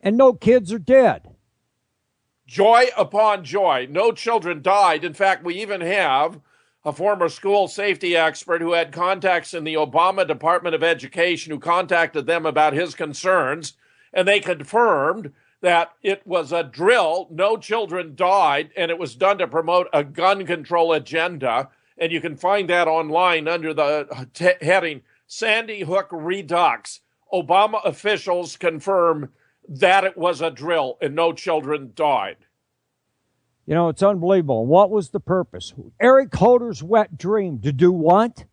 Speaker 3: And no kids are dead.
Speaker 2: Joy upon joy. No children died. In fact, we even have a former school safety expert who had contacts in the Obama Department of Education who contacted them about his concerns, and they confirmed that it was a drill, no children died, and it was done to promote a gun control agenda. And you can find that online under the heading Sandy Hook Redux. Obama officials confirm that it was a drill and no children died.
Speaker 3: You know, it's unbelievable. What was the purpose? Eric Holder's wet dream. To do what?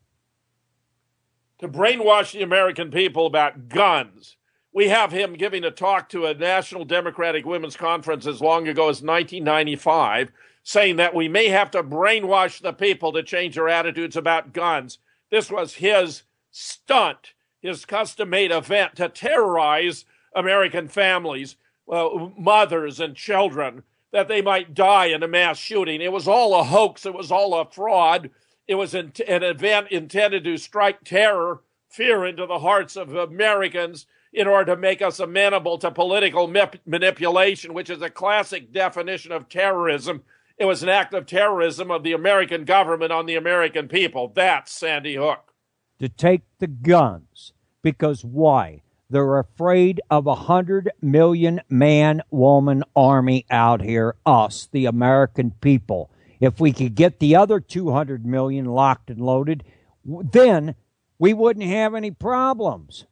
Speaker 2: To brainwash the American people about guns. We have him giving a talk to a National Democratic Women's Conference as long ago as 1995, saying that we may have to brainwash the people to change their attitudes about guns. This was his stunt, his custom-made event to terrorize American families, mothers and children, that they might die in a mass shooting. It was all a hoax. It was all a fraud. It was an event intended to strike terror, fear into the hearts of Americans in order to make us amenable to political manipulation, which is a classic definition of terrorism. It was an act of terrorism of the American government on the American people. That's Sandy Hook.
Speaker 3: To take the guns. Because why? They're afraid of 100 million man, woman army out here, us, the American people. If we could get the other 200 million locked and loaded, then we wouldn't have any problems.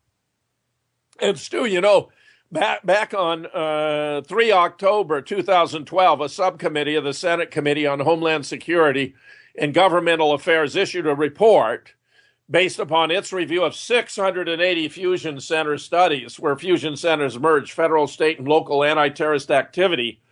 Speaker 2: And Stu, you know, back on 3 October 2012, a subcommittee of the Senate Committee on Homeland Security and Governmental Affairs issued a report based upon its review of 680 fusion center studies where fusion centers merge federal, state, and local anti-terrorist activity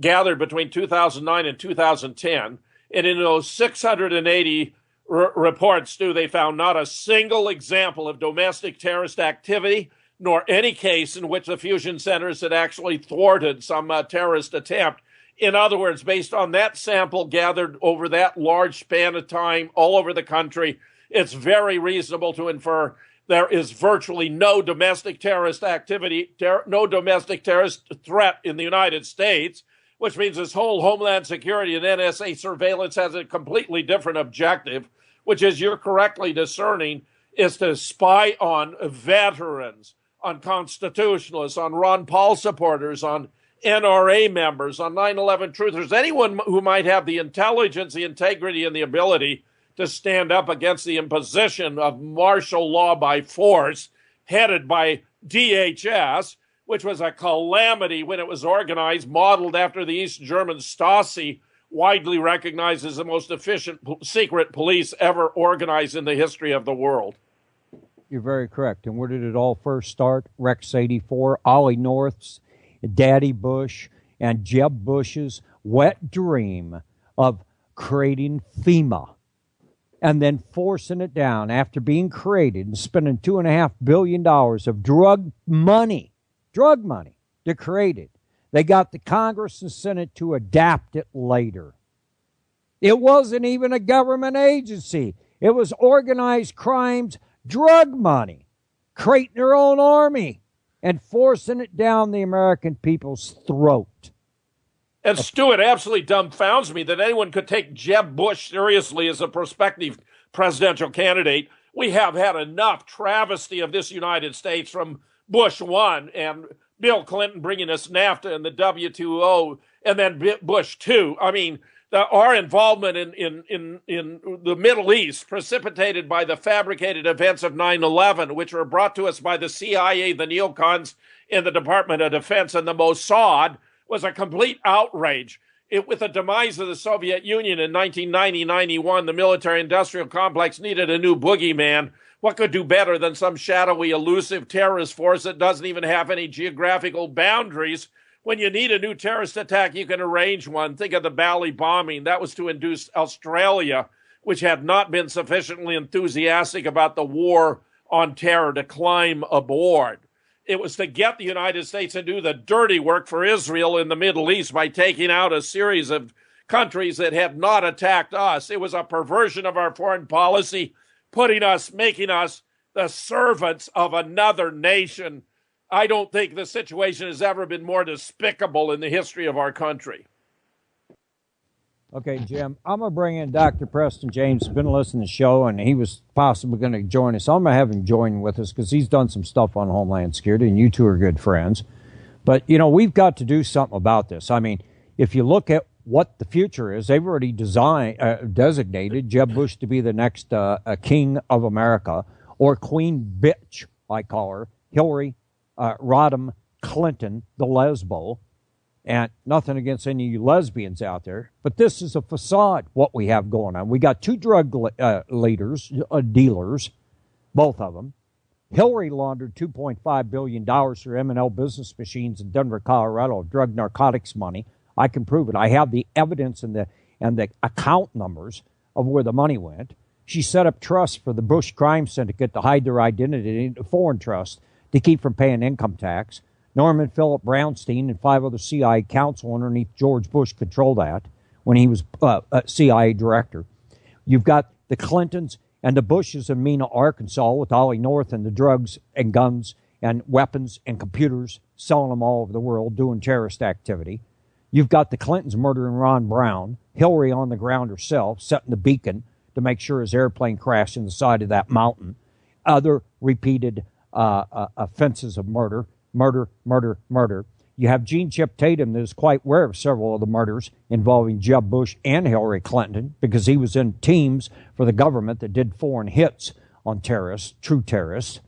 Speaker 2: gathered between 2009 and 2010. And in those 680 reports, Stu, they found not a single example of domestic terrorist activity, nor any case in which the fusion centers had actually thwarted some terrorist attempt. In other words, based on that sample gathered over that large span of time all over the country, it's very reasonable to infer there is virtually no domestic terrorist activity, no domestic terrorist threat in the United States, which means this whole Homeland Security and NSA surveillance has a completely different objective, which is, you're correctly discerning, is to spy on veterans, on constitutionalists, on Ron Paul supporters, on NRA members, on 9/11 truthers, anyone who might have the intelligence, the integrity, and the ability to stand up against the imposition of martial law by force headed by DHS, which was a calamity when it was organized, modeled after the East German Stasi, widely recognized as the most efficient secret police ever organized in the history of the world.
Speaker 3: You're very correct. And where did it all first start? Rex 84, Ollie North's, Daddy Bush, and Jeb Bush's wet dream of creating FEMA and then forcing it down after being created and spending $2.5 billion of drug money to create it. They got the Congress and Senate to adapt it later. It wasn't even a government agency. It was organized crime's drug money, creating their own army and forcing it down the American people's throat.
Speaker 2: And Stu, it absolutely dumbfounds me that anyone could take Jeb Bush seriously as a prospective presidential candidate. We have had enough travesty of this United States from Bush 1 and Bill Clinton bringing us NAFTA and the WTO, and then Bush 2. I mean, our involvement in the Middle East, precipitated by the fabricated events of 9/11, which were brought to us by the CIA, the neocons in the Department of Defense, and the Mossad, was a complete outrage. With the demise of the Soviet Union in 1990-91, the military-industrial complex needed a new boogeyman. What could do better than some shadowy, elusive terrorist force that doesn't even have any geographical boundaries? When you need a new terrorist attack, you can arrange one. Think of the Bali bombing. That was to induce Australia, which had not been sufficiently enthusiastic about the war on terror, to climb aboard. It was to get the United States to do the dirty work for Israel in the Middle East by taking out a series of countries that had not attacked us. It was a perversion of our foreign policy, making us the servants of another nation. I don't think the situation has ever been more despicable in the history of our country.
Speaker 3: Okay, Jim, I'm going to bring in Dr. Preston James. He's been listening to the show, and he was possibly going to join us. I'm going to have him join with us because he's done some stuff on Homeland Security, and you two are good friends. But, we've got to do something about this. I mean, if you look at what the future is, they've already designated Jeb Bush to be the next king of America, or Queen Bitch, I call her, Hillary Rodham Clinton, the lesbo. And nothing against any of you lesbians out there, but this is a facade, what we have going on. We got two drug dealers, both of them. Hillary laundered $2.5 billion through M&L business machines in Denver, Colorado, of drug narcotics money. I can prove it. I have the evidence and the account numbers of where the money went. She set up trusts for the Bush crime syndicate to hide their identity, foreign trusts to keep from paying income tax. Norman Philip Brownstein and 5 other CIA counsel underneath George Bush controlled that when he was CIA director. You've got the Clintons and the Bushes in Mena, Arkansas, with Ollie North and the drugs and guns and weapons and computers, selling them all over the world, doing terrorist activity. You've got the Clintons murdering Ron Brown, Hillary on the ground herself, setting the beacon to make sure his airplane crashed in the side of that mountain. Other repeated offenses of murder. You have Gene Chip Tatum that is quite aware of several of the murders involving Jeb Bush and Hillary Clinton because he was in teams for the government that did foreign hits on terrorists, true terrorists.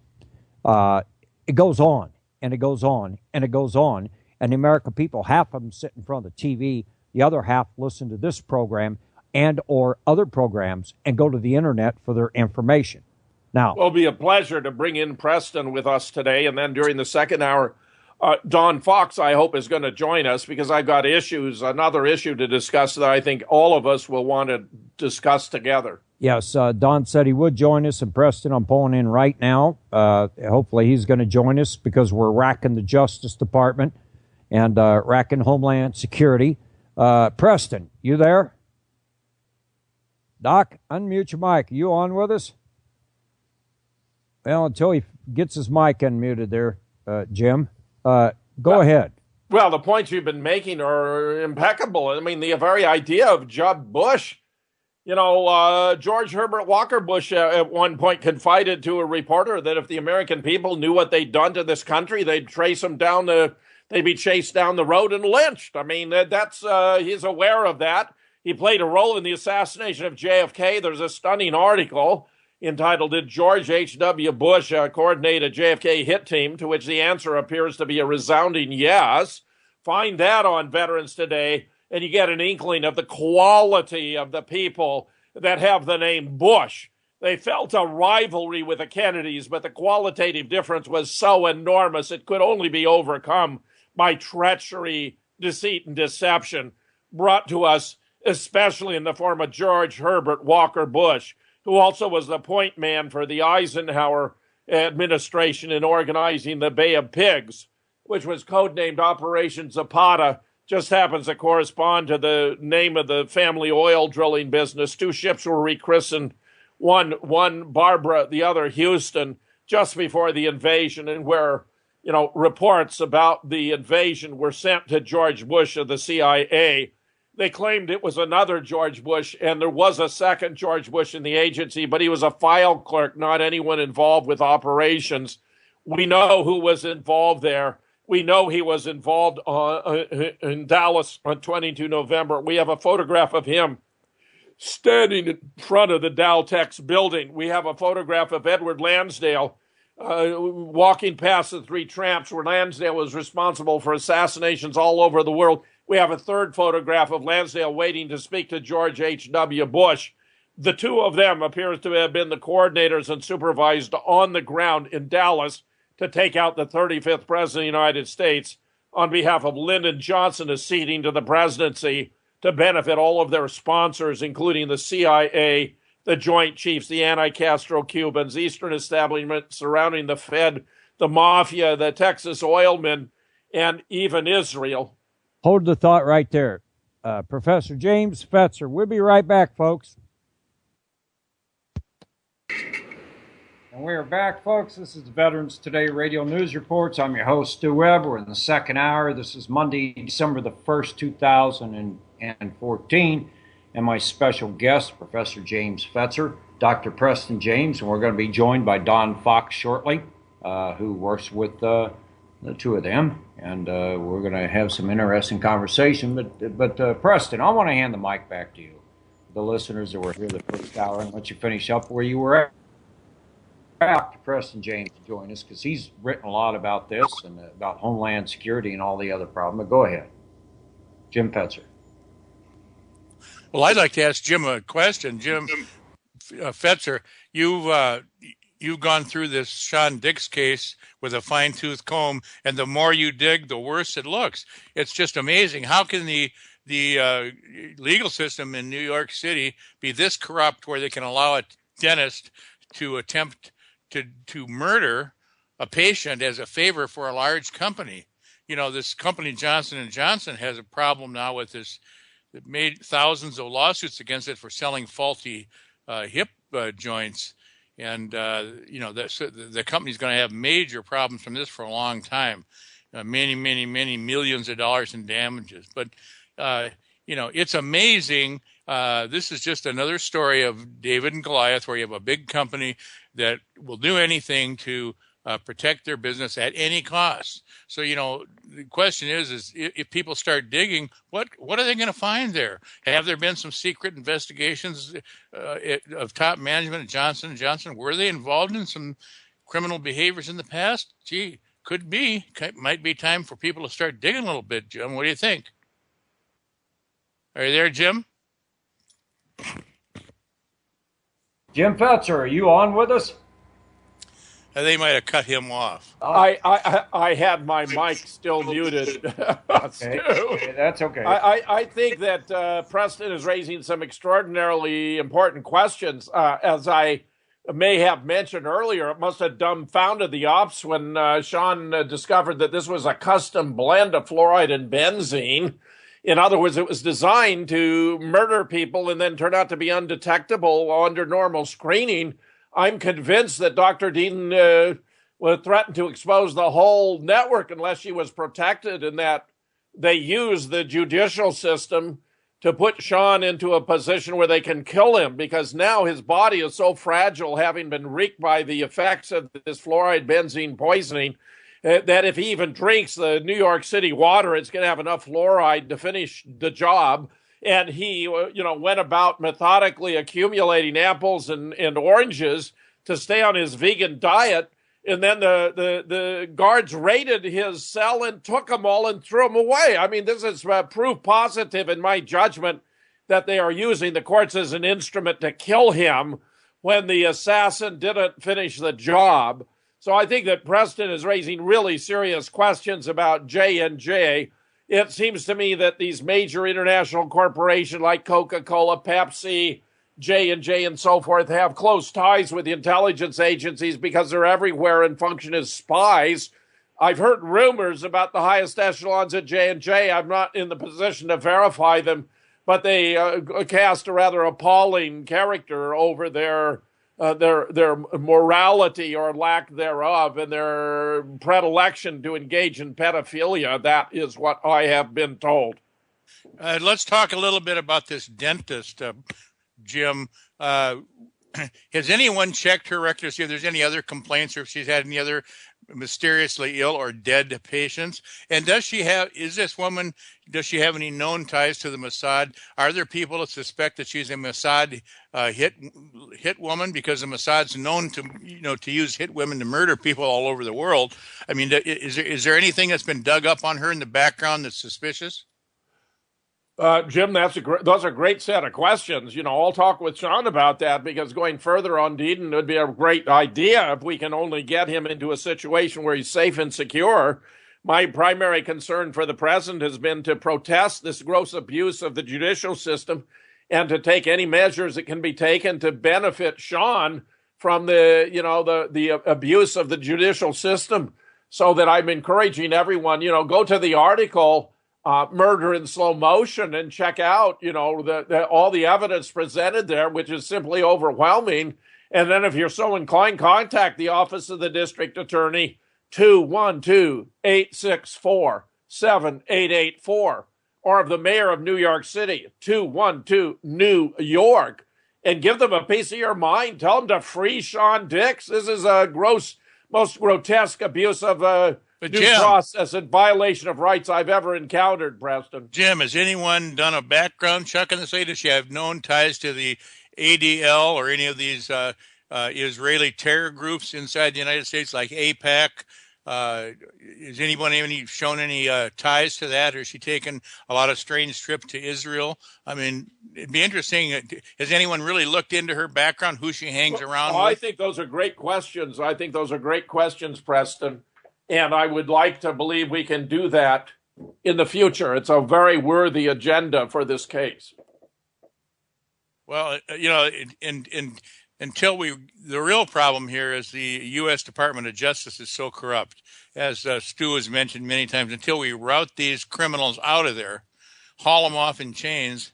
Speaker 3: It goes on, and it goes on, and it goes on. And the American people, half of them sit in front of the TV, the other half listen to this program and or other programs and go to the internet for their information. Now,
Speaker 2: it'll be a pleasure to bring in Preston with us today. And then during the second hour, Don Fox, I hope, is going to join us because I've got another issue to discuss that I think all of us will want to discuss together.
Speaker 3: Yes, Don said he would join us. And Preston, I'm pulling in right now. Hopefully he's going to join us because we're racking the Justice Department and racking Homeland Security. Preston, you there? Doc, unmute your mic. Are you on with us? Well, until he gets his mic unmuted there, Jim, go ahead.
Speaker 2: Well, the points you've been making are impeccable. I mean, the very idea of Jeb Bush, George Herbert Walker Bush at one point confided to a reporter that if the American people knew what they'd done to this country, they'd they'd be chased down the road and lynched. I mean, he's aware of that. He played a role in the assassination of JFK. There's a stunning article entitled, "Did George H.W. Bush coordinate a JFK hit team?" to which the answer appears to be a resounding yes. Find that on Veterans Today, and you get an inkling of the quality of the people that have the name Bush. They felt a rivalry with the Kennedys, but the qualitative difference was so enormous it could only be overcome by treachery, deceit, and deception brought to us, especially in the form of George Herbert Walker Bush, who also was the point man for the Eisenhower administration in organizing the Bay of Pigs, which was codenamed Operation Zapata. Just happens to correspond to the name of the family oil drilling business. Two ships were rechristened, one Barbara, the other Houston, just before the invasion, and where reports about the invasion were sent to George Bush of the CIA. They claimed it was another George Bush, and there was a second George Bush in the agency, but he was a file clerk, not anyone involved with operations. We know who was involved there. We know he was involved in Dallas on 22 November. We have a photograph of him standing in front of the Daltex building. We have a photograph of Edward Lansdale walking past the three tramps where Lansdale was responsible for assassinations all over the world. We have a third photograph of Lansdale waiting to speak to George H.W. Bush. The two of them appears to have been the coordinators and supervised on the ground in Dallas to take out the 35th President of the United States on behalf of Lyndon Johnson acceding to the presidency to benefit all of their sponsors, including the CIA, the Joint Chiefs, the anti-Castro Cubans, Eastern establishment surrounding the Fed, the Mafia, the Texas oilmen, and even Israel.
Speaker 3: Hold the thought right there. Professor James Fetzer. We'll be right back, folks.
Speaker 1: And we're back, folks. This is Veterans Today Radio News Reports. I'm your host, Stew Webb. We're in the second hour. This is Monday, December the 1st, 2014. And my special guest, Professor James Fetzer, Dr. Preston James. And we're going to be joined by Don Fox shortly, who works with the two of them. And we're going to have some interesting conversation. But Preston, I want to hand the mic back to you, the listeners that were here the first hour, and let you finish up where you were at. Dr. Preston James to join us because he's written a lot about this and about Homeland Security and all the other problems. But go ahead, Jim Fetzer.
Speaker 4: Well, I'd like to ask Jim a question. Jim Fetzer, you've gone through this Sean Dix case with a fine-tooth comb, and the more you dig, the worse it looks. It's just amazing. How can the legal system in New York City be this corrupt where they can allow a dentist to attempt to murder a patient as a favor for a large company? This company Johnson & Johnson has a problem now with this. It made thousands of lawsuits against it for selling faulty hip joints. And, the company's going to have major problems from this for a long time. Many, many, many millions of dollars in damages. But, it's amazing. This is just another story of David and Goliath, where you have a big company that will do anything to protect their business at any cost. So, the question is if people start digging, what are they going to find there? Have there been some secret investigations of top management at Johnson & Johnson? Were they involved in some criminal behaviors in the past? Gee, could be. Might be time for people to start digging a little bit, Jim. What do you think? Are you there, Jim?
Speaker 1: Jim Fetzer, are you on with us?
Speaker 4: They might have cut him off.
Speaker 2: I had my mic still muted.
Speaker 1: Okay, that's okay.
Speaker 2: I think that Preston is raising some extraordinarily important questions. As I may have mentioned earlier, it must have dumbfounded the ops when Sean discovered that this was a custom blend of fluoride and benzene. In other words, it was designed to murder people and then turn out to be undetectable under normal screening. I'm convinced that Dr. Dean would threaten to expose the whole network unless she was protected, and that they use the judicial system to put Sean into a position where they can kill him, because now his body is so fragile, having been wreaked by the effects of this fluoride benzene poisoning, that if he even drinks the New York City water, it's going to have enough fluoride to finish the job. And he, went about methodically accumulating apples and oranges to stay on his vegan diet. And then the guards raided his cell and took them all and threw them away. I mean, this is proof positive in my judgment that they are using the courts as an instrument to kill him when the assassin didn't finish the job. So I think that Preston is raising really serious questions about J&J. It seems to me that these major international corporations like Coca-Cola, Pepsi, J&J and so forth have close ties with the intelligence agencies because they're everywhere and function as spies. I've heard rumors about the highest echelons at J&J. I'm not in the position to verify them, but they cast a rather appalling character over their morality or lack thereof and their predilection to engage in pedophilia. That is what I have been told.
Speaker 4: Let's talk a little bit about this dentist, Jim. Has anyone checked her record to see if there's any other complaints or if she's had any other mysteriously ill or dead patients? And does she have any known ties to the Mossad? Are there people that suspect that she's a Mossad hit woman, because the Mossad's known to use hit women to murder people all over the world? I mean, is there anything that's been dug up on her in the background that's suspicious?
Speaker 2: Jim, those are a great set of questions. I'll talk with Sean about that, because going further on Deedon would be a great idea if we can only get him into a situation where he's safe and secure. My primary concern for the president has been to protest this gross abuse of the judicial system and to take any measures that can be taken to benefit Sean from the abuse of the judicial system. So that I'm encouraging everyone, go to the article Murder in Slow Motion and check out, all the evidence presented there, which is simply overwhelming. And then if you're so inclined, contact the Office of the District Attorney, 212-864-7884, or of the Mayor of New York City, 212-New York, and give them a piece of your mind. Tell them to free Sean Dix. This is a most grotesque abuse of due process and violation of rights I've ever encountered, Preston.
Speaker 4: Jim, has anyone done a background check on this lady? Does she have known ties to the ADL or any of these Israeli terror groups inside the United States, like AIPAC? Has anyone shown any ties to that, or has she taken a lot of strange trips to Israel? I mean, it'd be interesting. Has anyone really looked into her background, who she hangs around with?
Speaker 2: I think those are great questions. Preston. And I would like to believe we can do that in the future. It's a very worthy agenda for this case.
Speaker 4: Well, the real problem here is the U.S. Department of Justice is so corrupt, as Stu has mentioned many times. Until we rout these criminals out of there, haul them off in chains,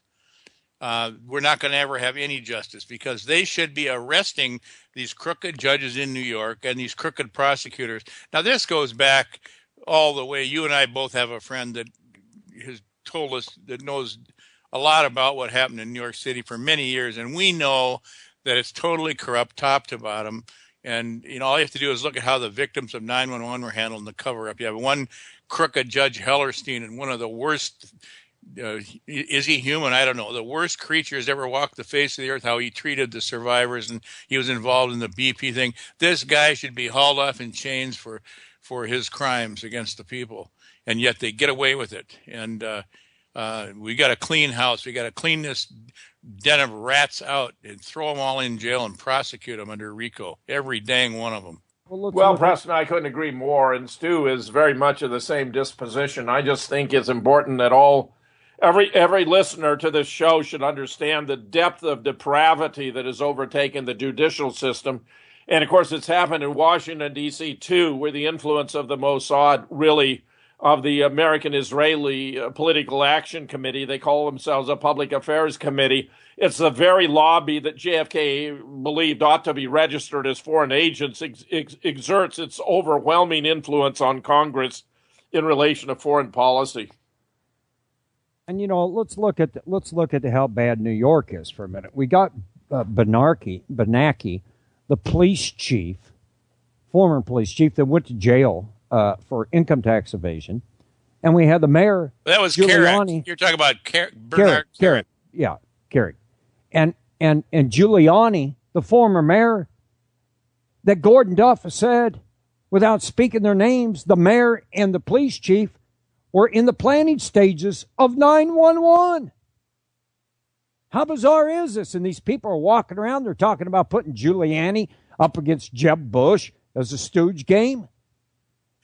Speaker 4: we're not going to ever have any justice, because they should be arresting these crooked judges in New York and these crooked prosecutors. Now, this goes back all the way. You and I both have a friend that has told us that knows a lot about what happened in New York City for many years, and we know that it's totally corrupt, top to bottom. And, all you have to do is look at how the victims of 911 were handled in the cover-up. You have one crooked Judge Hellerstein, and one of the worst is he human? I don't know. The worst creatures ever walked the face of the earth, how he treated the survivors, and he was involved in the BP thing. This guy should be hauled off in chains for his crimes against the people, and yet they get away with it. And we got to clean house. We got to clean this den of rats out and throw them all in jail and prosecute them under RICO, every dang one of them.
Speaker 2: Well, Preston, I couldn't agree more, and Stu is very much of the same disposition. I just think it's important that every listener to this show should understand the depth of depravity that has overtaken the judicial system. And, of course, it's happened in Washington, D.C., too, where the influence of the Mossad, really, of the American-Israeli Political Action Committee, they call themselves a Public Affairs Committee. It's the very lobby that JFK believed ought to be registered as foreign agents, exerts its overwhelming influence on Congress in relation to foreign policy.
Speaker 3: And let's look at how bad New York is for a minute. We got Bernanke, the police chief, former police chief that went to jail for income tax evasion, and we had the mayor.
Speaker 4: That was
Speaker 3: Giuliani.
Speaker 4: Carrick. You're talking about Bernard
Speaker 3: Carrick. Yeah, Carrick, and Giuliani, the former mayor, that Gordon Duff said, without speaking their names, the mayor and the police chief were in the planning stages of 911. How bizarre is this? And these people are walking around, they're talking about putting Giuliani up against Jeb Bush as a stooge game.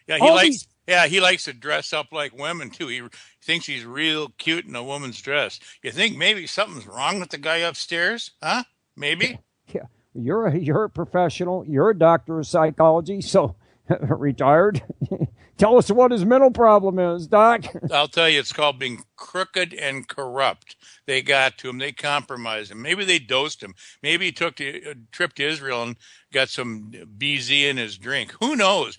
Speaker 4: Yeah, he likes to dress up like women too. He thinks he's real cute in a woman's dress. You think maybe something's wrong with the guy upstairs? Huh? Maybe?
Speaker 3: Yeah. You're a professional. You're a doctor of psychology, so retired. Tell us what his mental problem is, Doc.
Speaker 4: I'll tell you, it's called being crooked and corrupt. They got to him. They compromised him. Maybe they dosed him. Maybe he took a trip to Israel and got some BZ in his drink. Who knows?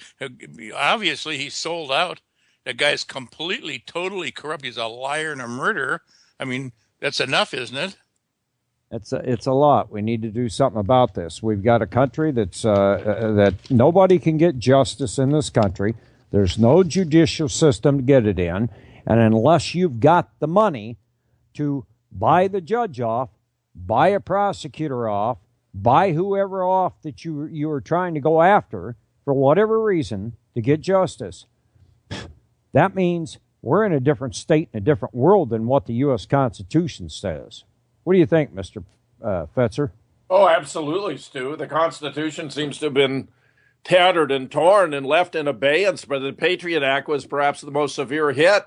Speaker 4: Obviously, he's sold out. That guy's completely, totally corrupt. He's a liar and a murderer. I mean, that's enough, isn't it?
Speaker 3: It's a lot. We need to do something about this. We've got a country that nobody can get justice in this country. There's no judicial system to get it in. And unless you've got the money to buy the judge off, buy a prosecutor off, buy whoever off that you are trying to go after for whatever reason to get justice, that means we're in a different state and a different world than what the U.S. Constitution says. What do you think, Mr. Fetzer?
Speaker 2: Oh, absolutely, Stu. The Constitution seems to have been tattered and torn and left in abeyance, but the Patriot Act was perhaps the most severe hit.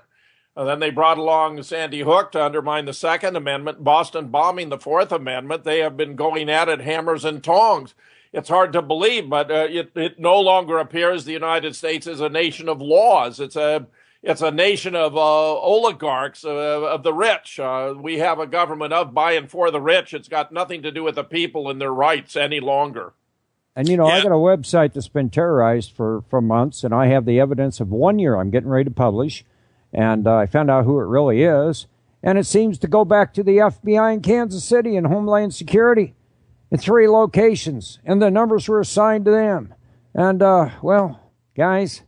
Speaker 2: And then they brought along Sandy Hook to undermine the Second Amendment, Boston bombing the Fourth Amendment. They have been going at it hammers and tongs. It's hard to believe, but it no longer appears the United States is a nation of laws. It's a nation of oligarchs, of the rich. We have a government of, by, and for the rich. It's got nothing to do with the people and their rights any longer.
Speaker 3: And, I got a website that's been terrorized for months, and I have the evidence of 1 year I'm getting ready to publish. And I found out who it really is. And it seems to go back to the FBI in Kansas City and Homeland Security in 3 locations. And the numbers were assigned to them. And, guys,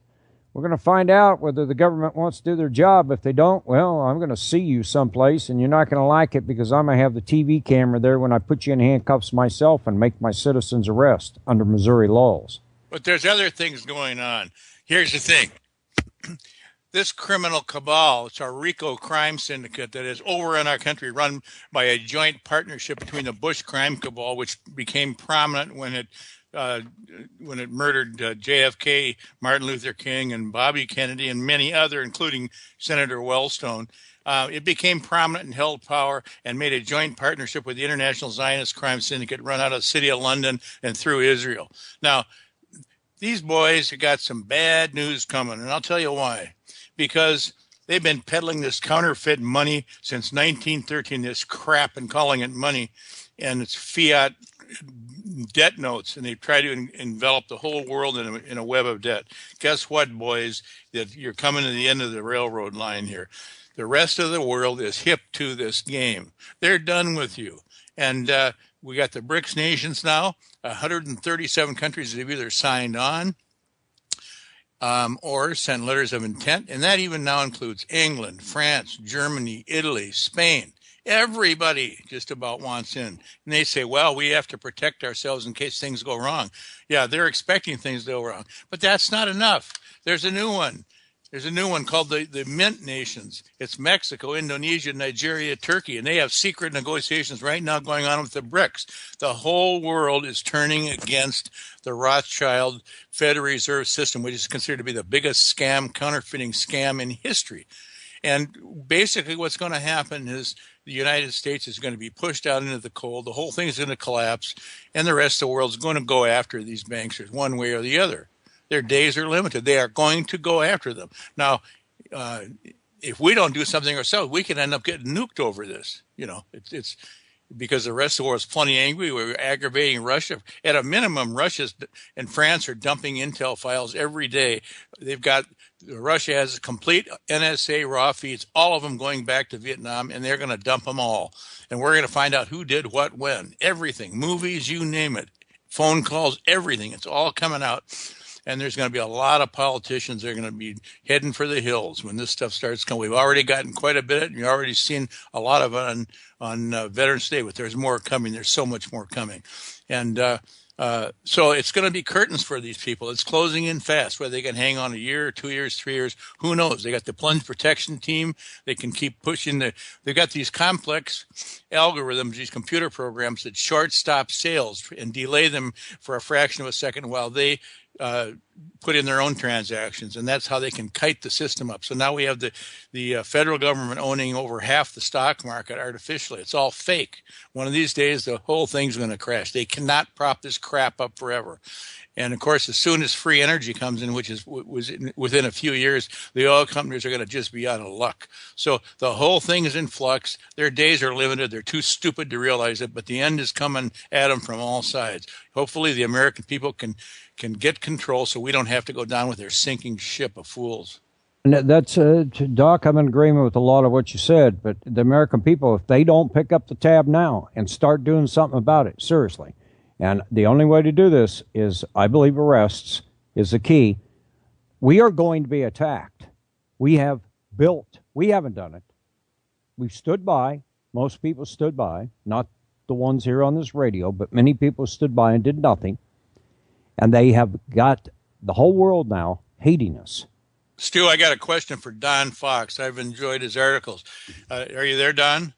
Speaker 3: we're going to find out whether the government wants to do their job. If they don't, well, I'm going to see you someplace, and you're not going to like it because I'm going to have the TV camera there when I put you in handcuffs myself and make my citizens arrest under Missouri laws.
Speaker 4: But there's other things going on. Here's the thing. This criminal cabal, it's a RICO crime syndicate that is over in our country, run by a joint partnership between the Bush crime cabal, which became prominent when it murdered JFK, Martin Luther King, and Bobby Kennedy, and many other, including Senator Wellstone. It became prominent and held power and made a joint partnership with the International Zionist Crime Syndicate run out of the city of London and through Israel. Now, these boys have got some bad news coming, and I'll tell you why. Because they've been peddling this counterfeit money since 1913, this crap, and calling it money, and it's fiat debt notes, and they try to envelop the whole world in a web of debt. Guess what, boys? That you're coming to the end of the railroad line here. The rest of the world is hip to this game. They're done with you. And we got the BRICS nations now, 137 countries that have either signed on or sent letters of intent, and that even now includes England, France, Germany, Italy, Spain. Everybody just about wants in. And they say, well, we have to protect ourselves in case things go wrong. Yeah, they're expecting things to go wrong. But that's not enough. There's a new one. There's a new one called the Mint Nations. It's Mexico, Indonesia, Nigeria, Turkey, and they have secret negotiations right now going on with the BRICS. The whole world is turning against the Rothschild Federal Reserve System, which is considered to be the biggest scam, counterfeiting scam in history. And basically what's going to happen is the United States is going to be pushed out into the cold. The whole thing is going to collapse, and the rest of the world is going to go after these banksters one way or the other. Their days are limited. They are going to go after them. Now, if we don't do something ourselves, we can end up getting nuked over this. You know, it's because the rest of the world is plenty angry. We're aggravating Russia. At a minimum, Russia and France are dumping intel files every day. Russia has complete NSA raw feeds, all of them going back to Vietnam, and they're going to dump them all. And we're going to find out who did what when. Everything, movies, you name it, phone calls, everything. It's all coming out. And there's going to be a lot of politicians that are going to be heading for the hills when this stuff starts coming. We've already gotten quite a bit. You've already seen a lot of it on Veterans Day, but there's more coming. There's so much more coming. And so it's going to be curtains for these people. It's closing in fast, whether they can hang on a year, 2 years, 3 years, who knows? They got the plunge protection team. They can keep pushing. They've got these complex algorithms, these computer programs that short-stop sales and delay them for a fraction of a second while they put in their own transactions, and that's how they can kite the system up. So now we have the federal government owning over half the stock market artificially. It's all fake. One of these days, the whole thing's going to crash. They cannot prop this crap up forever. And of course, as soon as free energy comes in, which was within a few years, the oil companies are going to just be out of luck. So the whole thing is in flux. Their days are limited. They're too stupid to realize it, but the end is coming at them from all sides. Hopefully, the American people can get control so we don't have to go down with their sinking ship of fools.
Speaker 3: And that's, Doc, I'm in agreement with a lot of what you said, but the American people, if they don't pick up the tab now and start doing something about it, seriously, and the only way to do this is, I believe, arrests is the key. We are going to be attacked. We haven't done it. We've stood by. Most people stood by, not the ones here on this radio, but many people stood by and did nothing. And they have got the whole world now hating us.
Speaker 4: Stu, I got a question for Don Fox. I've enjoyed his articles. Are you there, Don?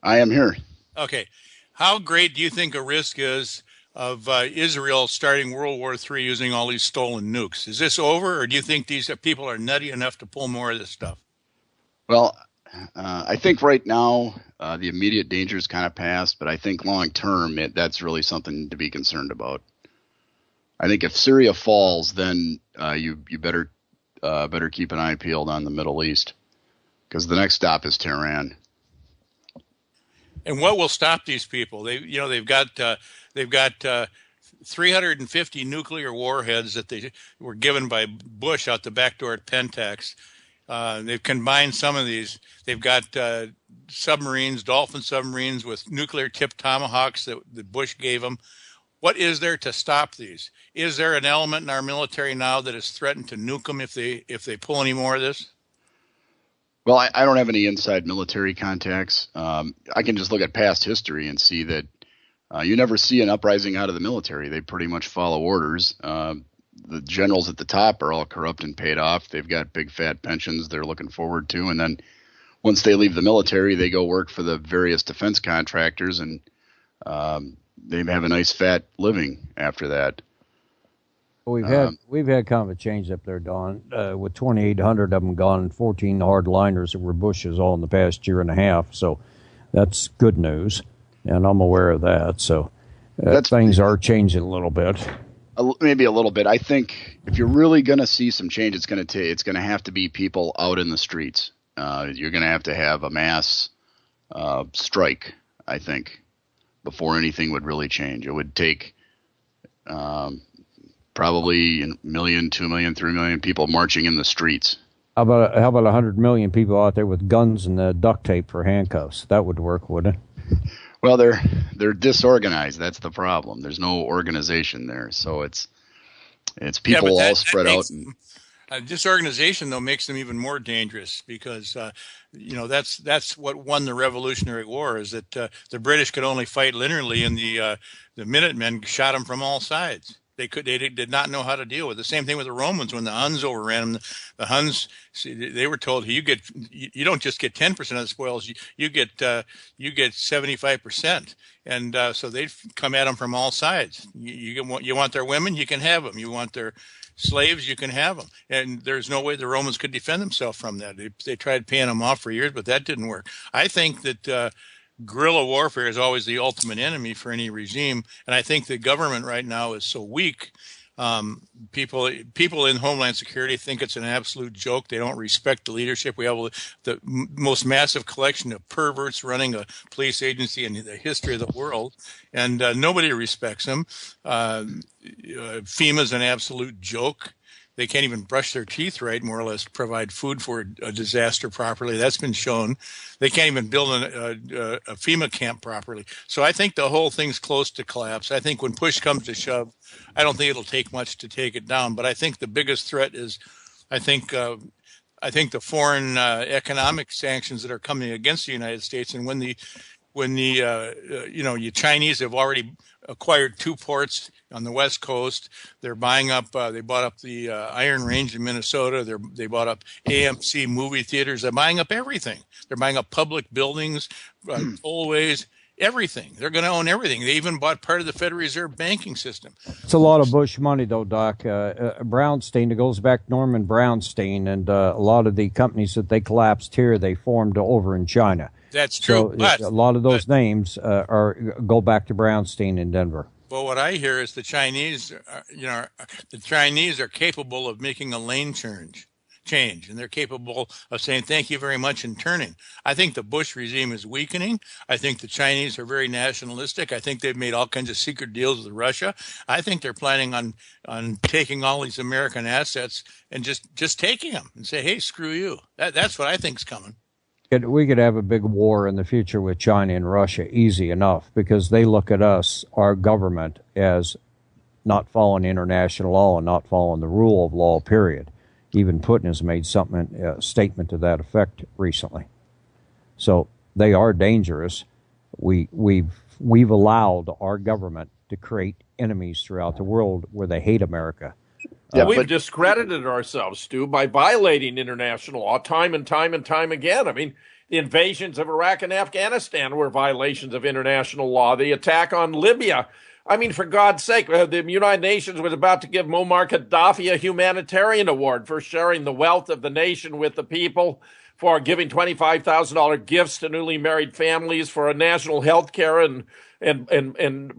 Speaker 5: I am here.
Speaker 4: Okay. How great do you think a risk is of Israel starting World War III using all these stolen nukes? Is this over, or do you think these people are nutty enough to pull more of this stuff?
Speaker 5: Well, I think right now the immediate danger is kind of past, but I think long term that's really something to be concerned about. I think if Syria falls, then you better keep an eye peeled on the Middle East, because the next stop is Tehran.
Speaker 4: And what will stop these people? They've got 350 nuclear warheads that they were given by Bush out the back door at Pentax. They've combined some of these. They've got submarines, Dolphin submarines with nuclear tipped tomahawks that Bush gave them. What is there to stop these? Is there an element in our military now that is threatened to nuke them if they pull any more of this?
Speaker 5: Well, I don't have any inside military contacts. I can just look at past history and see that you never see an uprising out of the military. They pretty much follow orders. The generals at the top are all corrupt and paid off. They've got big fat pensions they're looking forward to. And then once they leave the military, they go work for the various defense contractors, and they have a nice fat living after that.
Speaker 3: We've had kind of a change up there, Don, with 2,800 of them gone and 14 hardliners that were Bushes all in the past year and a half. So that's good news, and I'm aware of that. So things are changing a little bit.
Speaker 5: Maybe a little bit. I think if you're really going to see some change, it's going to have to be people out in the streets. You're going to have a mass strike, I think, before anything would really change. It would take probably 1 million, 2 million, 3 million people marching in the streets.
Speaker 3: How about 100 million people out there with guns and duct tape for handcuffs? That would work, wouldn't it?
Speaker 5: Well, they're disorganized. That's the problem. There's no organization there, so it's people all spread out.
Speaker 4: Disorganization, though, makes them even more dangerous because that's what won the Revolutionary War, is that the British could only fight linearly, and the Minutemen shot them from all sides. They did not know how to deal with it. The same thing with the Romans when the Huns overran them. The Huns, they were told, you don't just get 10% of the spoils, you get 75%, and so they'd come at them from all sides. You want their women, you can have them. You want their slaves, you can have them. And there's no way the Romans could defend themselves from that. They tried paying them off for years, but that didn't work. I think that guerrilla warfare is always the ultimate enemy for any regime, and I think the government right now is so weak People in Homeland Security think it's an absolute joke. They don't respect the leadership. We have the most massive collection of perverts running a police agency in the history of the world, and nobody respects them. FEMA's an absolute joke. They can't even brush their teeth right, more or less provide food for a disaster properly. That's been shown. They can't even build a FEMA camp properly. So I think the whole thing's close to collapse. I think when push comes to shove, I don't think it'll take much to take it down. But I think the biggest threat is, I think the foreign economic sanctions that are coming against the United States, and when the Chinese have already acquired 2 ports on the West Coast. They're buying up. They bought up the Iron Range in Minnesota. They bought up AMC movie theaters. They're buying up everything. They're buying up public buildings, tollways, everything. They're going to own everything. They even bought part of the Federal Reserve banking system.
Speaker 3: It's a lot of Bush money, though, Doc. Brownstein, it goes back to Norman Brownstein, and a lot of the companies that they collapsed here, they formed over in China.
Speaker 4: That's true.
Speaker 3: So
Speaker 4: but
Speaker 3: a lot of those names go back to Brownstein in Denver.
Speaker 4: But what I hear is the Chinese are capable of making a lane change, and they're capable of saying thank you very much and turning. I think the Bush regime is weakening. I think the Chinese are very nationalistic. I think they've made all kinds of secret deals with Russia. I think they're planning on taking all these American assets and just taking them and say, hey, screw you. That's what I think's coming.
Speaker 3: We could have a big war in the future with China and Russia, easy enough, because they look at us, our government, as not following international law and not following the rule of law, period. Even Putin has made a statement to that effect recently. So they are dangerous. We've allowed our government to create enemies throughout the world where they hate America.
Speaker 2: Yeah, we've discredited ourselves, Stu, by violating international law time and time and time again. I mean, the invasions of Iraq and Afghanistan were violations of international law. The attack on Libya. I mean, for God's sake, the United Nations was about to give Muammar Gaddafi a humanitarian award for sharing the wealth of the nation with the people, for giving $25,000 gifts to newly married families, for a national health care and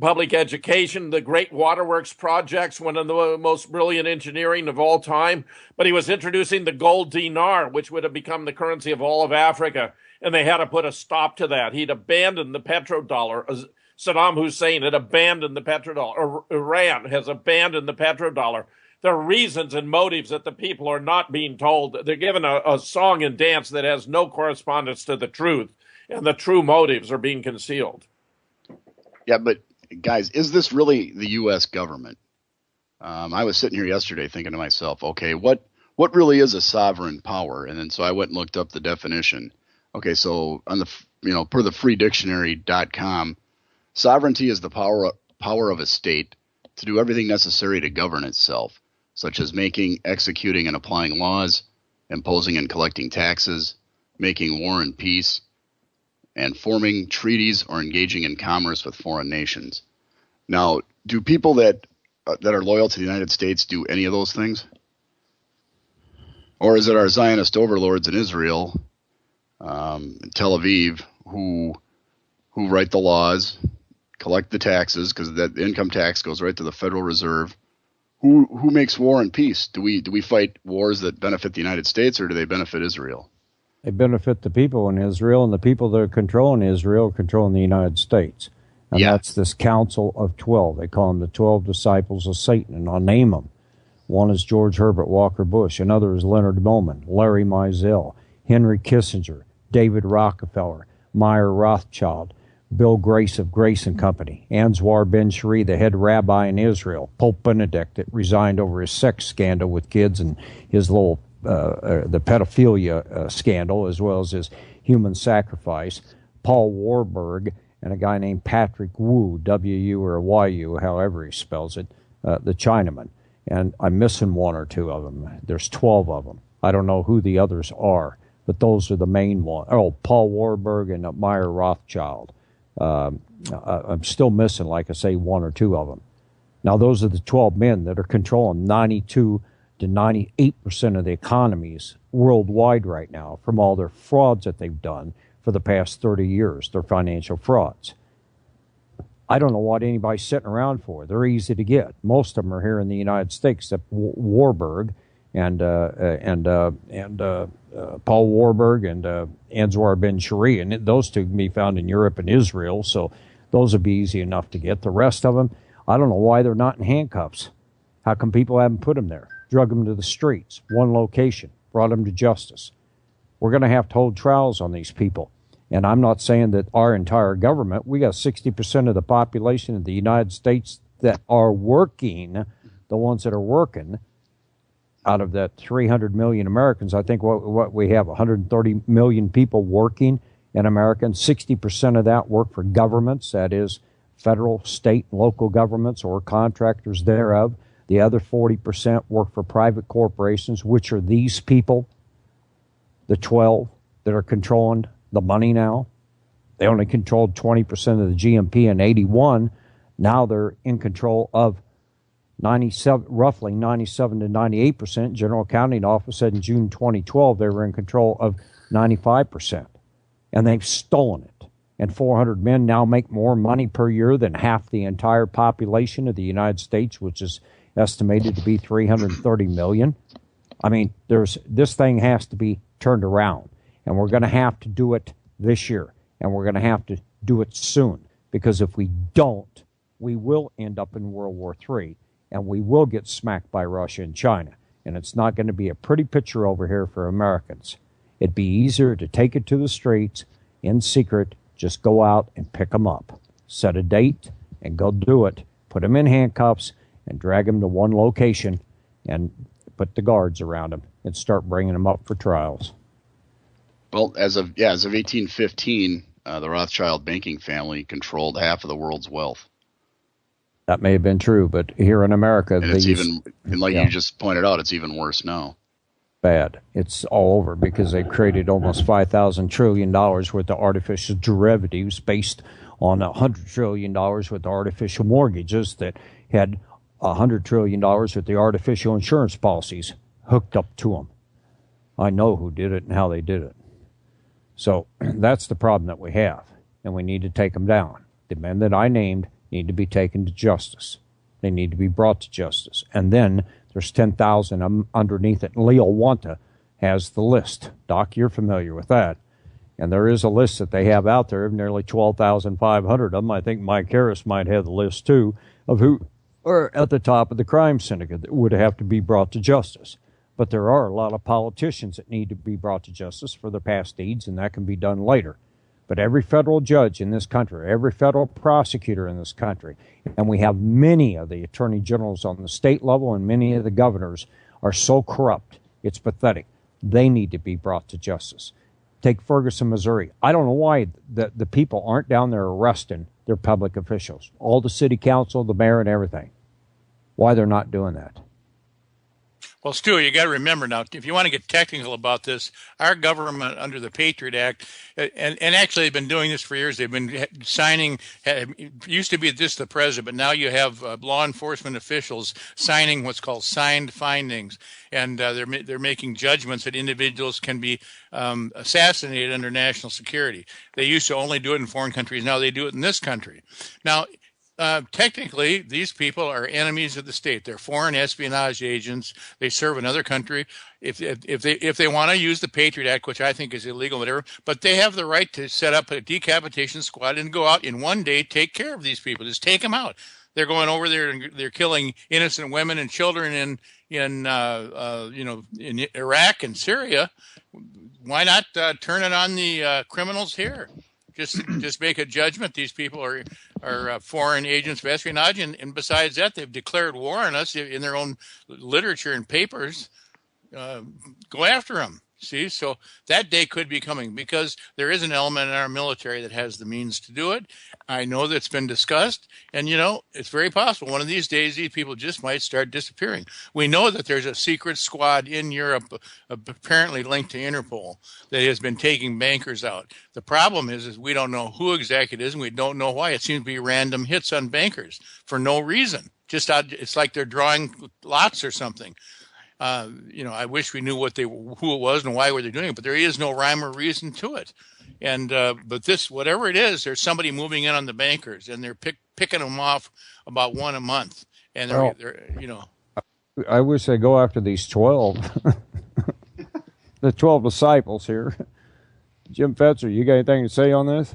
Speaker 2: public education, the Great Waterworks projects, one of the most brilliant engineering of all time. But he was introducing the gold dinar, which would have become the currency of all of Africa. And they had to put a stop to that. He'd abandoned the petrodollar. Saddam Hussein had abandoned the petrodollar. Iran has abandoned the petrodollar. There are reasons and motives that the people are not being told. They're given a song and dance that has no correspondence to the truth, and the true motives are being concealed.
Speaker 5: Yeah, but guys, is this really the U.S. government? I was sitting here yesterday thinking to myself, okay, what really is a sovereign power? And then so I went and looked up the definition. Okay, so on the per the freedictionary.com, sovereignty is the power of a state to do everything necessary to govern itself, such as making, executing, and applying laws, imposing and collecting taxes, making war and peace, and forming treaties or engaging in commerce with foreign nations. Now, do people that are loyal to the United States do any of those things? Or is it our Zionist overlords in Israel, Tel Aviv, who write the laws, collect the taxes, because the income tax goes right to the Federal Reserve? Who makes war and peace? Do we fight wars that benefit the United States, or do they benefit Israel?
Speaker 3: They benefit the people in Israel, and the people that are controlling Israel are controlling the United States. And that's this Council of 12. They call them the 12 Disciples of Satan, and I'll name them. One is George Herbert Walker Bush. Another is Leonard Moulton, Larry Mizell, Henry Kissinger, David Rockefeller, Meyer Rothschild, Bill Grace of Grace and Company, Anwar Ben Shari, the head rabbi in Israel, Pope Benedict, that resigned over his sex scandal with kids and his little the pedophilia scandal, as well as his human sacrifice, Paul Warburg, and a guy named Patrick Wu, W-U or Y-U, however he spells it, the Chinaman. And I'm missing one or two of them. There's 12 of them. I don't know who the others are, but those are the main ones. Oh, Paul Warburg and Meyer Rothschild. I'm still missing, like I say, one or two of them. Now, those are the 12 men that are controlling 92 to 98% of the economies worldwide right now from all their frauds that they've done for the past 30 years, their financial frauds. I don't know what anybody's sitting around for. They're easy to get. Most of them are here in the United States, except Warburg and Paul Warburg and Anzar Ben Shari, and those two can be found in Europe and Israel. So those would be easy enough to get. The rest of them, I don't know why they're not in handcuffs. How come people haven't put them there? Drug them to the streets, one location, brought them to justice. We're going to have to hold trials on these people. And I'm not saying that our entire government, we got 60% of the population of the United States that are working, the ones that are working, out of that 300 million Americans, I think what we have, 130 million people working in America, and 60% of that work for governments, that is federal, state, and local governments or contractors thereof. The other 40% work for private corporations, which are these people, the 12 that are controlling the money now. They only controlled 20% of the GMP in 81. Now they're in control of roughly 97 to 98%. General Accounting Office said in June 2012 they were in control of 95%. And they've stolen it. And 400 men now make more money per year than half the entire population of the United States, which is estimated to be 330 million. I mean, this thing has to be turned around. And we're going to have to do it this year. And we're going to have to do it soon. Because if we don't, we will end up in World War III. And we will get smacked by Russia and China. And it's not going to be a pretty picture over here for Americans. It'd be easier to take it to the streets in secret, just go out and pick them up. Set a date and go do it. Put them in handcuffs and drag them to one location and put the guards around them and start bringing them up for trials.
Speaker 5: Well, as of 1815, the Rothschild banking family controlled half of the world's wealth.
Speaker 3: That may have been true, but here in America,
Speaker 5: and it's you just pointed out, it's even worse now.
Speaker 3: Bad. It's all over because they created almost $5,000 trillion worth of artificial derivatives based on $100 trillion worth of artificial mortgages that had $100 trillion worth of the artificial insurance policies hooked up to them. I know who did it and how they did it. So that's the problem that we have, and we need to take them down. The men that I named need to be taken to justice. They need to be brought to justice. And then there's 10,000 underneath it. Leo Wanta has the list. Doc, you're familiar with that. And there is a list that they have out there of nearly 12,500 of them. I think Mike Harris might have the list, too, of who are at the top of the crime syndicate that would have to be brought to justice. But there are a lot of politicians that need to be brought to justice for their past deeds, and that can be done later. But every federal judge in this country, every federal prosecutor in this country, and we have many of the attorney generals on the state level and many of the governors are so corrupt, it's pathetic. They need to be brought to justice. Take Ferguson, Missouri. I don't know why the people aren't down there arresting their public officials, all the city council, the mayor, and everything. Why they're not doing that.
Speaker 4: Well, Stu, you got to remember now, if you want to get technical about this, our government under the Patriot Act, and actually they've been doing this for years, they've been signing, it used to be just the president, but now you have law enforcement officials signing what's called signed findings, and they're making judgments that individuals can be assassinated under national security. They used to only do it in foreign countries. Now they do it in this country. Now, technically, these people are enemies of the state. They're foreign espionage agents. They serve another country. If they want to use the Patriot Act, which I think is illegal, whatever, but they have the right to set up a decapitation squad and go out in one day, take care of these people, just take them out. They're going over there and they're killing innocent women and children in Iraq and Syria. Why not turn it on the criminals here? Just make a judgment. These people are foreign agents of espionage, and besides that, they've declared war on us in their own literature and papers. Go after them. See, so that day could be coming because there is an element in our military that has the means to do it. I know that's been discussed, and it's very possible one of these days these people just might start disappearing. We know that there's a secret squad in Europe, apparently linked to Interpol, that has been taking bankers out. The problem is we don't know who exactly it is, and we don't know why. It seems to be random hits on bankers for no reason. It's like they're drawing lots or something. I wish we knew who it was and why were they doing it, but there is no rhyme or reason to it. And but this, whatever it is, there's somebody moving in on the bankers, and they're picking them off about one a month, and they're you know.
Speaker 3: I wish they go after these 12, the 12 disciples here. Jim Fetzer, you got anything to say on this?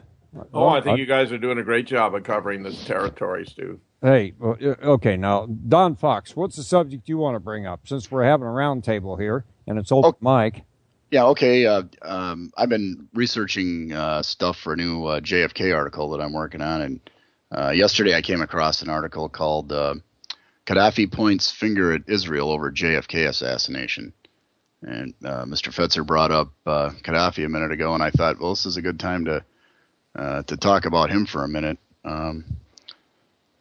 Speaker 2: Oh, I think you guys are doing a great job of covering this territory, Stu.
Speaker 3: Hey, okay, now, Don Fox, what's the subject you want to bring up? Since we're having a roundtable here, and it's open mic.
Speaker 5: Yeah, okay. I've been researching stuff for a new JFK article that I'm working on, and yesterday I came across an article called Gaddafi Points Finger at Israel Over JFK Assassination. And Mr. Fetzer brought up Gaddafi a minute ago, and I thought, well, this is a good time to talk about him for a minute.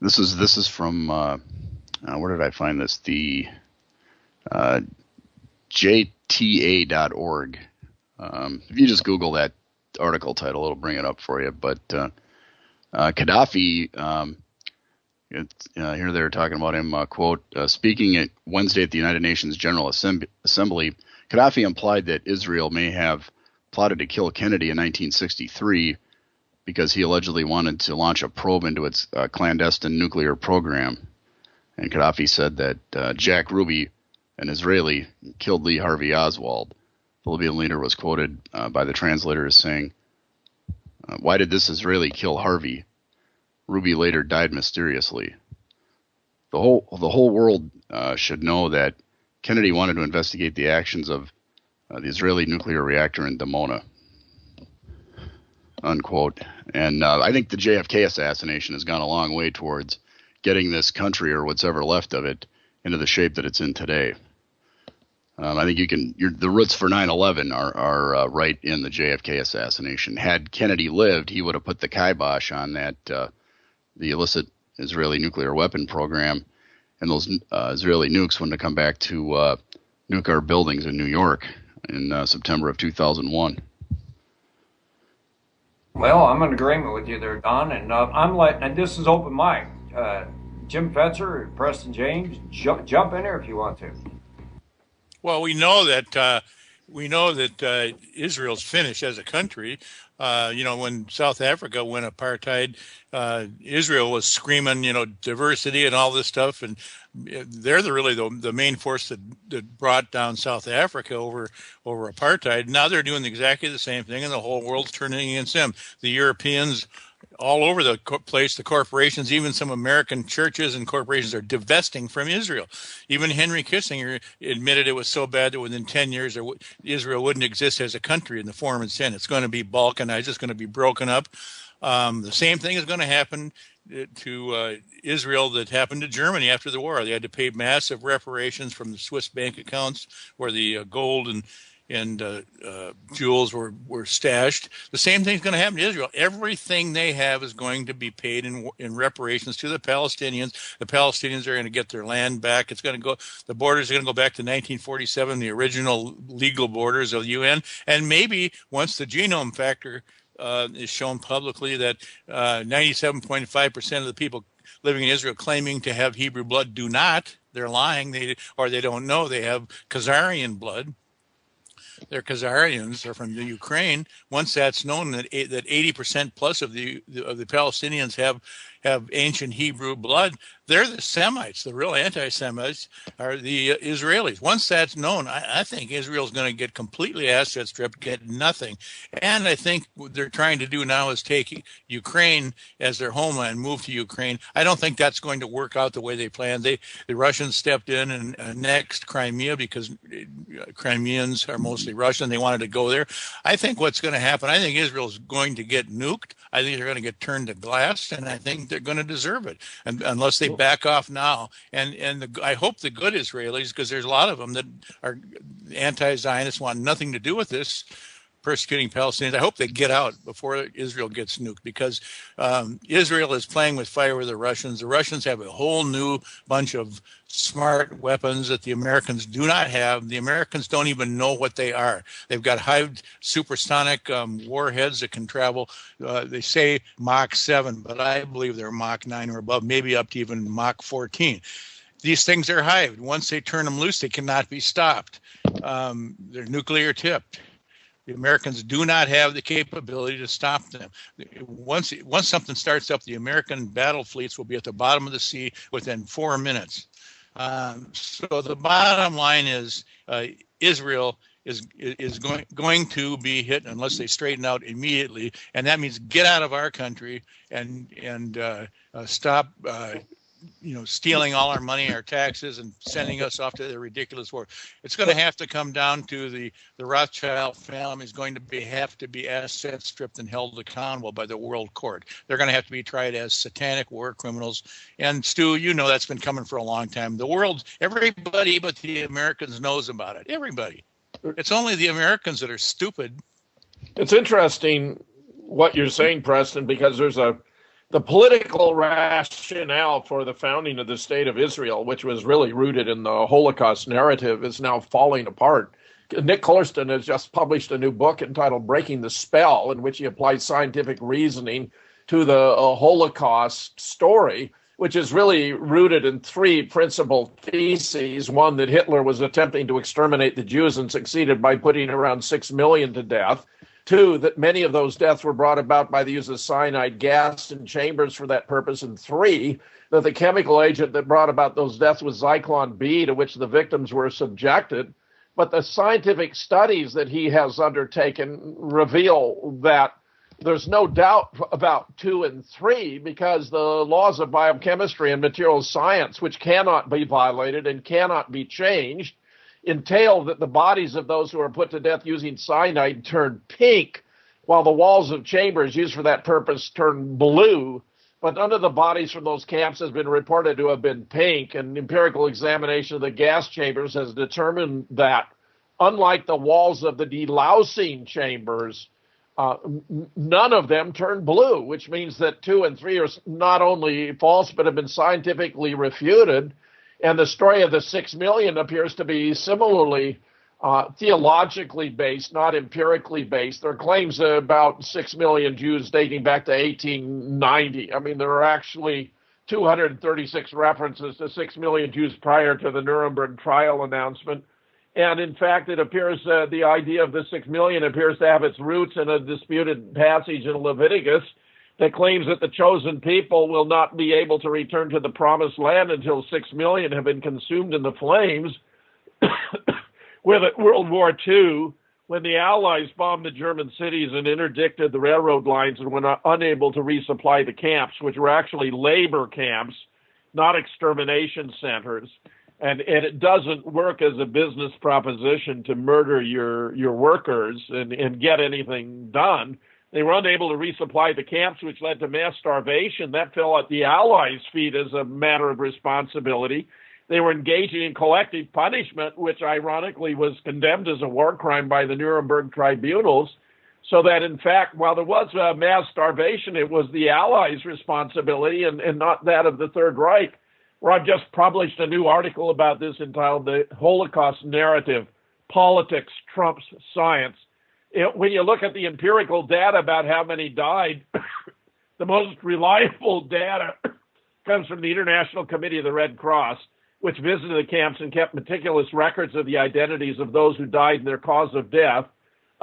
Speaker 5: This is from where did I find this? The JTA.org. If you just Google that article title, it'll bring it up for you. But Gaddafi, here they're talking about him. Quote: speaking at Wednesday at the United Nations General Assembly, Gaddafi implied that Israel may have plotted to kill Kennedy in 1963 because he allegedly wanted to launch a probe into its clandestine nuclear program. And Gaddafi said that Jack Ruby, an Israeli, killed Lee Harvey Oswald. The Libyan leader was quoted by the translator as saying, "Why did this Israeli kill Harvey? Ruby later died mysteriously." The whole world should know that Kennedy wanted to investigate the actions of the Israeli nuclear reactor in Dimona. Unquote. And I think the JFK assassination has gone a long way towards getting this country, or what's ever left of it, into the shape that it's in today. I think the roots for 9/11 are right in the JFK assassination. Had Kennedy lived, he would have put the kibosh on that the illicit Israeli nuclear weapon program, and those Israeli nukes wouldn't have come back to nuke our buildings in New York in September of 2001.
Speaker 1: Well, I'm in agreement with you there, Don, and this is open mic. Jim Fetzer, Preston James, jump in here if you want to.
Speaker 4: Well, we know that Israel's finished as a country. When South Africa went apartheid, Israel was screaming, diversity and all this stuff, and they're really the main force that brought down South Africa over apartheid. Now they're doing exactly the same thing, and the whole world's turning against them. The Europeans, all over the place, the corporations, even some American churches and corporations are divesting from Israel. Even Henry Kissinger admitted it was so bad that within 10 years Israel wouldn't exist as a country in the form and sense. It's going to be balkanized. It's going to be broken up. The same thing is going to happen to Israel that happened to Germany after the war. They had to pay massive reparations from the Swiss bank accounts where the gold and jewels were stashed. The same thing's going to happen to Israel. Everything they have is going to be paid in reparations to the Palestinians. The Palestinians are going to get their land back. It's going to go. The borders are going to go back to 1947, the original legal borders of the UN. And maybe once the genome factor is shown publicly that 97.5% of the people living in Israel claiming to have Hebrew blood do not. They're lying. They don't know. They have Khazarian blood. They're Khazarians. They're from the Ukraine. Once that's known that 80% plus of the Palestinians have ancient Hebrew blood, they're the Semites. The real anti-Semites are the Israelis. Once that's known, I think Israel's going to get completely asset stripped, get nothing. And I think what they're trying to do now is take Ukraine as their homeland, move to Ukraine. I don't think that's going to work out the way they planned. The Russians stepped in and annexed Crimea because Crimeans are mostly Russian. They wanted to go there. I think what's going to happen, I think Israel's going to get nuked. I think they're going to get turned to glass, and I think they're going to deserve it, and unless they back off now. I hope the good Israelis, because there's a lot of them that are anti-Zionists, want nothing to do with this, persecuting Palestinians. I hope they get out before Israel gets nuked, because Israel is playing with fire with the Russians. The Russians have a whole new bunch of smart weapons that the Americans do not have. The Americans don't even know what they are. They've got high supersonic warheads that can travel, they say Mach 7, but I believe they're Mach 9 or above, maybe up to even Mach 14. These things are hived. Once they turn them loose, they cannot be stopped. They're nuclear tipped. The Americans do not have the capability to stop them. Once something starts up, the American battle fleets will be at the bottom of the sea within 4 minutes. So the bottom line is Israel is going to be hit unless they straighten out immediately, and that means get out of our country and stop stealing all our money, our taxes, and sending us off to the ridiculous war. It's going to have to come down to the Rothschild family is going to have to be asset stripped and held accountable by the world court. They're going to have to be tried as satanic war criminals. And Stu, that's been coming for a long time. The world, everybody but the Americans knows about it. Everybody. It's only the Americans that are stupid.
Speaker 2: It's interesting what you're saying, Preston, because there's the political rationale for the founding of the state of Israel, which was really rooted in the Holocaust narrative, is now falling apart. Nick Colston has just published a new book entitled Breaking the Spell, in which he applies scientific reasoning to the Holocaust story, which is really rooted in three principal theses. One, that Hitler was attempting to exterminate the Jews and succeeded by putting around 6 million to death. Two, that many of those deaths were brought about by the use of cyanide gas in chambers for that purpose. And three, that the chemical agent that brought about those deaths was Zyklon B, to which the victims were subjected. But the scientific studies that he has undertaken reveal that there's no doubt about 2 and 3, because the laws of biochemistry and materials science, which cannot be violated and cannot be changed, entail that the bodies of those who are put to death using cyanide turn pink, while the walls of chambers used for that purpose turn blue. But none of the bodies from those camps has been reported to have been pink, and empirical examination of the gas chambers has determined that, unlike the walls of the delousing chambers, none of them turn blue, which means that 2 and 3 are not only false, but have been scientifically refuted. And the story of the 6 million appears to be similarly theologically based, not empirically based. There are claims about 6 million Jews dating back to 1890. I mean, there are actually 236 references to 6 million Jews prior to the Nuremberg trial announcement. And in fact, it appears the idea of the 6 million appears to have its roots in a disputed passage in Leviticus that claims that the chosen people will not be able to return to the promised land until 6 million have been consumed in the flames. With World War II, when the Allies bombed the German cities and interdicted the railroad lines and were unable to resupply the camps, which were actually labor camps, not extermination centers. And it doesn't work as a business proposition to murder your workers and get anything done. They were unable to resupply the camps, which led to mass starvation. That fell at the Allies' feet as a matter of responsibility. They were engaging in collective punishment, which ironically was condemned as a war crime by the Nuremberg tribunals. So that, in fact, while there was mass starvation, it was the Allies' responsibility and not that of the Third Reich, where I've just published a new article about this entitled The Holocaust Narrative, Politics Trumps Science. When you look at the empirical data about how many died, the most reliable data comes from the International Committee of the Red Cross, which visited the camps and kept meticulous records of the identities of those who died and their cause of death.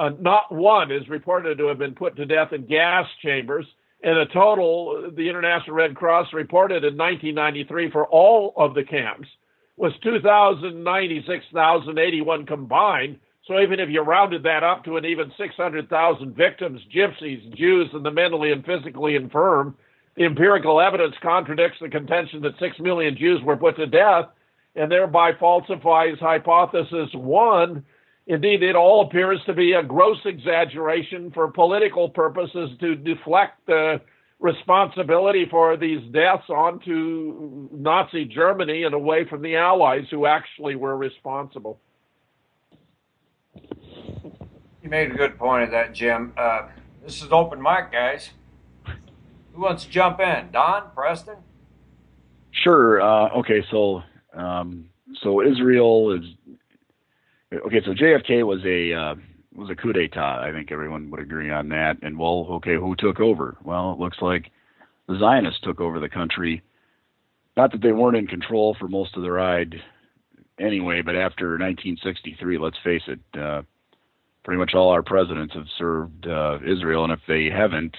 Speaker 2: Not one is reported to have been put to death in gas chambers. And the total, the International Red Cross reported in 1993 for all of the camps was 2,096,081 combined. So even if you rounded that up to an even 600,000 victims, gypsies, Jews, and the mentally and physically infirm, the empirical evidence contradicts the contention that 6 million Jews were put to death and thereby falsifies hypothesis 1. Indeed, it all appears to be a gross exaggeration for political purposes to deflect the responsibility for these deaths onto Nazi Germany and away from the Allies who actually were responsible.
Speaker 1: You made a good point of that, Jim. This is open mic, guys. Who wants to jump in? Don, Preston?
Speaker 5: Sure. Okay, so Israel is okay. So JFK was a coup d'état. I think everyone would agree on that. And well, okay, who took over? Well, it looks like the Zionists took over the country. Not that they weren't in control for most of the ride anyway, but after 1963, let's face it, pretty much all our presidents have served Israel, and if they haven't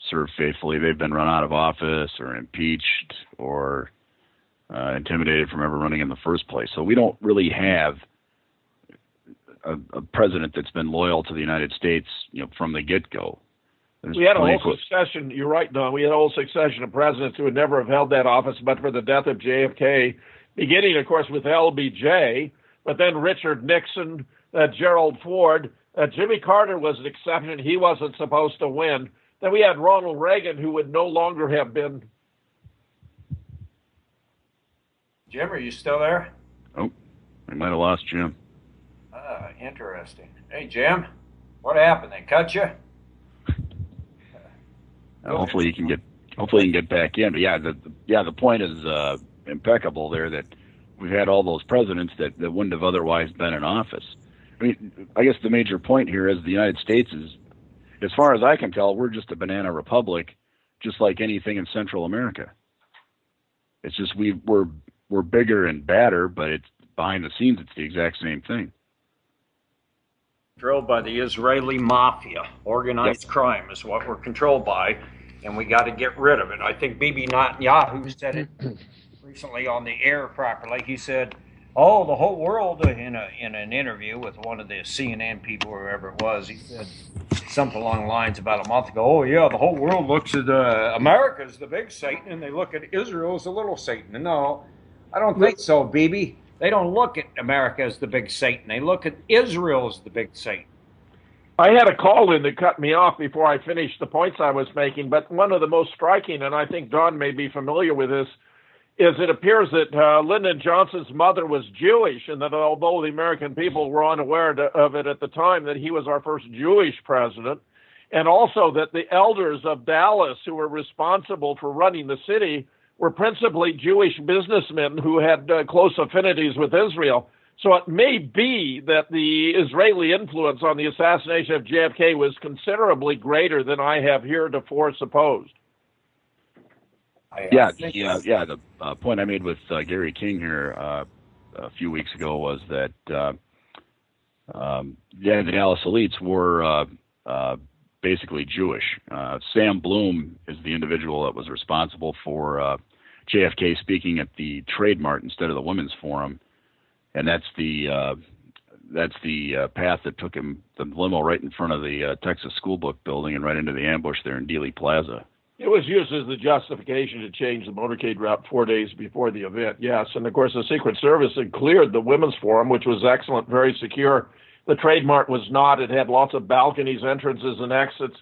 Speaker 5: served faithfully, they've been run out of office or impeached or intimidated from ever running in the first place. So we don't really have a president that's been loyal to the United States, from the get-go.
Speaker 2: We had a whole succession. You're right, Don. We had a whole succession of presidents who would never have held that office but for the death of JFK, beginning, of course, with LBJ, but then Richard Nixon, Gerald Ford. Jimmy Carter was an exception. He wasn't supposed to win. Then we had Ronald Reagan, who would no longer have been.
Speaker 1: Jim, are you still there?
Speaker 5: Oh, we might have lost Jim.
Speaker 1: Interesting. Hey, Jim, what happened? They cut you?
Speaker 5: Hopefully you can get back in. But the point is impeccable there, that we've had all those presidents that wouldn't have otherwise been in office. I mean, I guess the major point here is the United States is, as far as I can tell, we're just a banana republic, just like anything in Central America. It's just we're bigger and badder, but it's behind the scenes it's the exact same thing.
Speaker 1: Controlled by the Israeli mafia. Organized crime is what we're controlled by, and we got to get rid of it. I think Bibi Netanyahu said it recently on the air properly. He said, "Oh, the whole world," in an interview with one of the CNN people, or whoever it was. He said something along the lines about a month ago. "Oh yeah, the whole world looks at America as the big Satan, and they look at Israel as the little Satan." And no, I don't think so, Bibi. They don't look at America as the big Satan. They look at Israel as the big Satan.
Speaker 2: I had a call in that cut me off before I finished the points I was making, but one of the most striking, and I think Don may be familiar with this, is it appears that Lyndon Johnson's mother was Jewish, and that although the American people were unaware of it at the time, that he was our first Jewish president, and also that the elders of Dallas who were responsible for running the city were principally Jewish businessmen who had close affinities with Israel. So it may be that the Israeli influence on the assassination of JFK was considerably greater than I have heretofore supposed.
Speaker 5: The point I made with Gary King here a few weeks ago was that the Dallas elites were basically Jewish. Sam Bloom is the individual that was responsible for JFK speaking at the Trade Mart instead of the Women's Forum, and that's the path that took him, the limo right in front of the Texas School Book building and right into the ambush there in Dealey Plaza.
Speaker 2: It was used as the justification to change the motorcade route 4 days before the event, yes. And, of course, the Secret Service had cleared the Women's Forum, which was excellent, very secure. The Trade Mart was not. It had lots of balconies, entrances, and exits,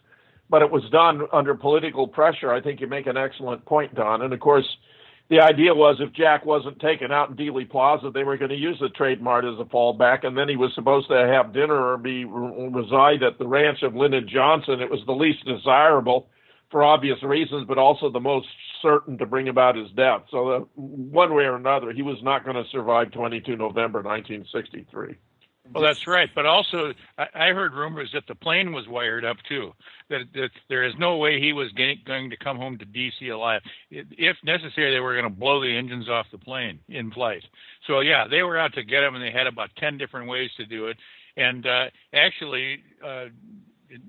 Speaker 2: but it was done under political pressure. I think you make an excellent point, Don. And, of course, the idea was if Jack wasn't taken out in Dealey Plaza, they were going to use the Trade Mart as a fallback, and then he was supposed to have dinner or reside at the ranch of Lyndon Johnson. It was the least desirable for obvious reasons, but also the most certain to bring about his death. So one way or another, he was not going to survive 22 November 1963.
Speaker 4: Well, that's right. But also, I heard rumors that the plane was wired up, too, that there is no way he was going to come home to D.C. alive. If necessary, they were going to blow the engines off the plane in flight. So, yeah, they were out to get him, and they had about 10 different ways to do it. And actually,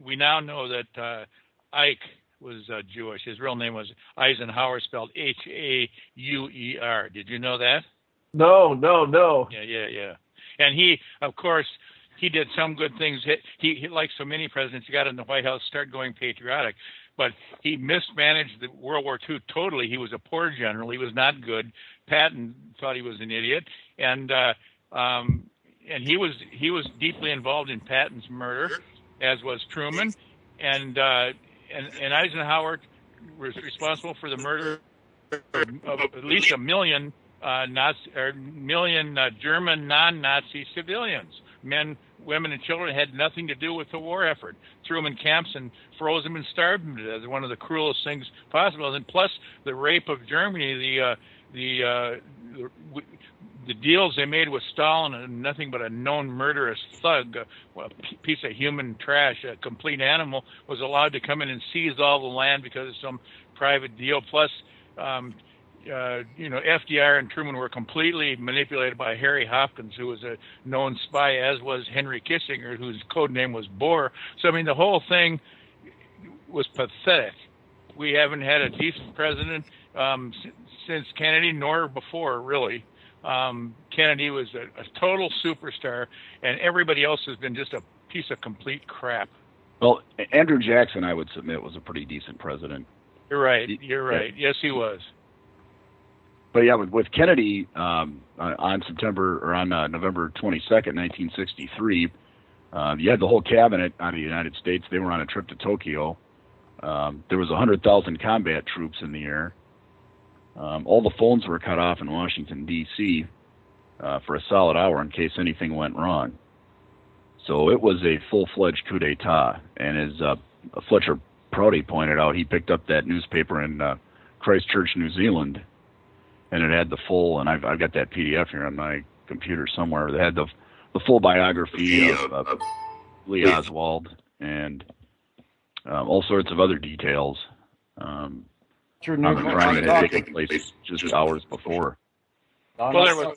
Speaker 4: we now know that Ike was Jewish. His real name was Eisenhower, spelled H-A-U-E-R. Did you know that?
Speaker 2: No.
Speaker 4: Yeah. And he, of course, he did some good things. He like so many presidents, he got in the White House, started going patriotic. But he mismanaged the World War II totally. He was a poor general. He was not good. Patton thought he was an idiot. And he was deeply involved in Patton's murder, as was Truman. And Eisenhower was responsible for the murder of at least a million German non-Nazi civilians. Men, women, and children had nothing to do with the war effort. Threw them in camps and froze them and starved them to death. One of the cruelest things possible. And plus, the rape of Germany, the deals they made with Stalin, and nothing but a known murderous thug, a piece of human trash, a complete animal, was allowed to come in and seize all the land because of some private deal. Plus, FDR and Truman were completely manipulated by Harry Hopkins, who was a known spy, as was Henry Kissinger, whose code name was Bohr. So, I mean, the whole thing was pathetic. We haven't had a decent president since Kennedy, nor before, really. Kennedy was a total superstar, and everybody else has been just a piece of complete crap.
Speaker 6: Well, Andrew Jackson, I would submit, was a pretty decent president.
Speaker 4: You're right. You're right. Yes, he was.
Speaker 6: But yeah, with Kennedy on November 22nd, 1963, you had the whole cabinet out of the United States. They were on a trip to Tokyo. There was 100,000 combat troops in the air. All the phones were cut off in Washington, D.C. For a solid hour in case anything went wrong. So it was a full-fledged coup d'etat. And as Fletcher Prouty pointed out, he picked up that newspaper in Christchurch, New Zealand, and it had the full, and I've got that PDF here on my computer somewhere, that had the full biography of Lee Oswald and all sorts of other details on the crime that had taken place just hours before.
Speaker 1: Well, there was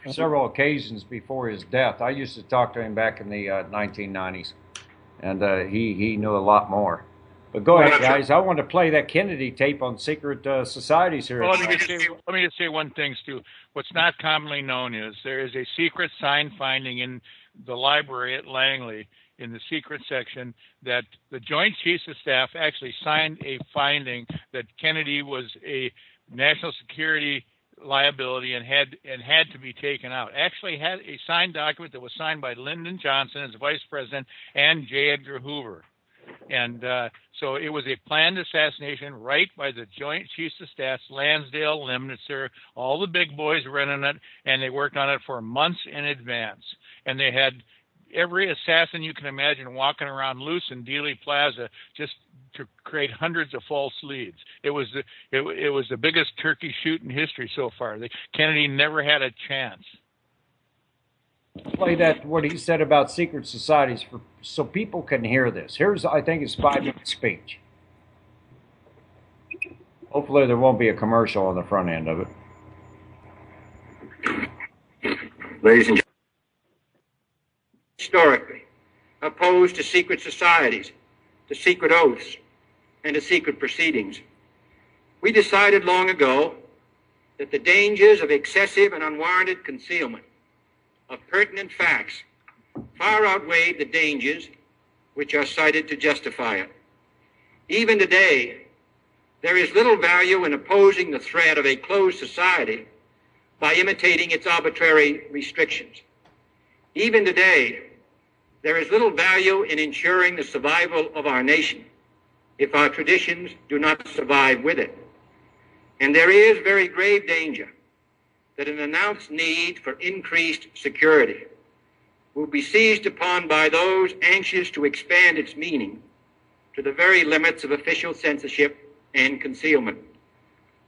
Speaker 1: on several occasions before his death. I used to talk to him back in the 1990s, and he knew a lot more. But go ahead, guys. I want to play that Kennedy tape on secret societies here.
Speaker 4: Well, let me just say one thing, Stu. What's not commonly known is there is a secret signed finding in the library at Langley in the secret section that the Joint Chiefs of Staff actually signed a finding that Kennedy was a national security liability and had to be taken out. Actually had a signed document that was signed by Lyndon Johnson as vice president and J. Edgar Hoover. And so it was a planned assassination right by the Joint Chiefs of Staff, Lansdale, Lemnitzer, all the big boys were in it, and they worked on it for months in advance. And they had every assassin you can imagine walking around loose in Dealey Plaza just to create hundreds of false leads. It was the biggest turkey shoot in history so far. Kennedy never had a chance.
Speaker 1: Play that, what he said about secret societies, so people can hear this. Here's, I think, his 5-minute speech. Hopefully there won't be a commercial on the front end of it.
Speaker 7: Ladies and gentlemen, historically opposed to secret societies, to secret oaths, and to secret proceedings. We decided long ago that the dangers of excessive and unwarranted concealment of pertinent facts far outweighed the dangers which are cited to justify it. Even today, there is little value in opposing the threat of a closed society by imitating its arbitrary restrictions. Even today, there is little value in ensuring the survival of our nation if our traditions do not survive with it. And there is very grave danger that an announced need for increased security will be seized upon by those anxious to expand its meaning to the very limits of official censorship and concealment.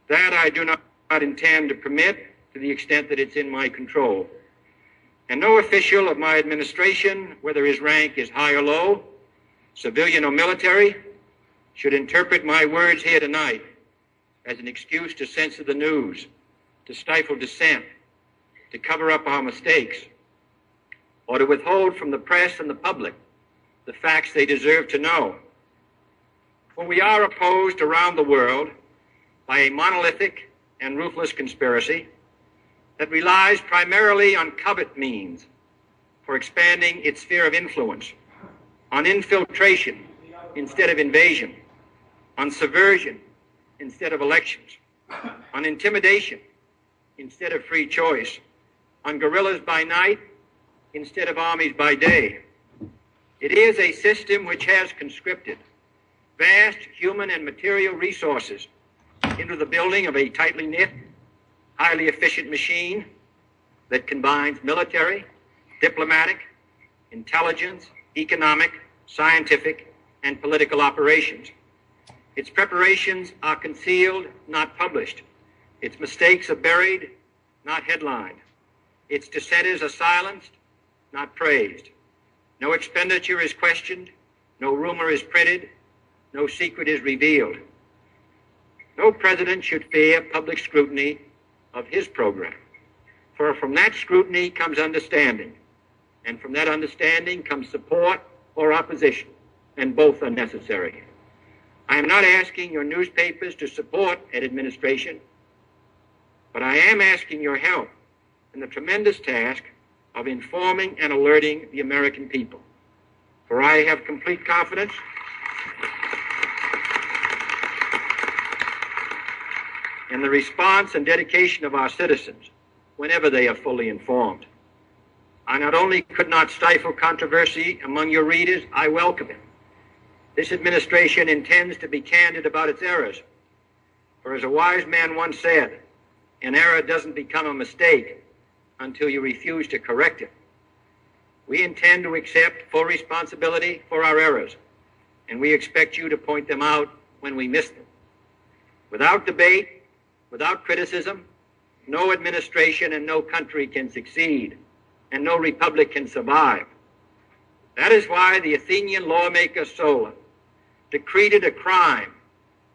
Speaker 7: That I do not intend to permit to the extent that it's in my control. And no official of my administration, whether his rank is high or low, civilian or military, should interpret my words here tonight as an excuse to censor the news, to stifle dissent, to cover up our mistakes, or to withhold from the press and the public the facts they deserve to know. For we are opposed around the world by a monolithic and ruthless conspiracy that relies primarily on covert means for expanding its sphere of influence, on infiltration instead of invasion, on subversion instead of elections, on intimidation instead of free choice, on guerrillas by night instead of armies by day. It is a system which has conscripted vast human and material resources into the building of a tightly knit, highly efficient machine that combines military, diplomatic, intelligence, economic, scientific, and political operations. Its preparations are concealed, not published. Its mistakes are buried, not headlined. Its dissenters are silenced, not praised. No expenditure is questioned, no rumor is printed, no secret is revealed. No president should fear public scrutiny of his program, for from that scrutiny comes understanding, and from that understanding comes support or opposition, and both are necessary. I am not asking your newspapers to support an administration, but I am asking your help in the tremendous task of informing and alerting the American people. For I have complete confidence in the response and dedication of our citizens whenever they are fully informed. I not only could not stifle controversy among your readers, I welcome it. This administration intends to be candid about its errors. For as a wise man once said, an error doesn't become a mistake until you refuse to correct it. We intend to accept full responsibility for our errors, and we expect you to point them out when we miss them. Without debate, without criticism, no administration and no country can succeed, and no republic can survive. That is why the Athenian lawmaker Solon decreed it a crime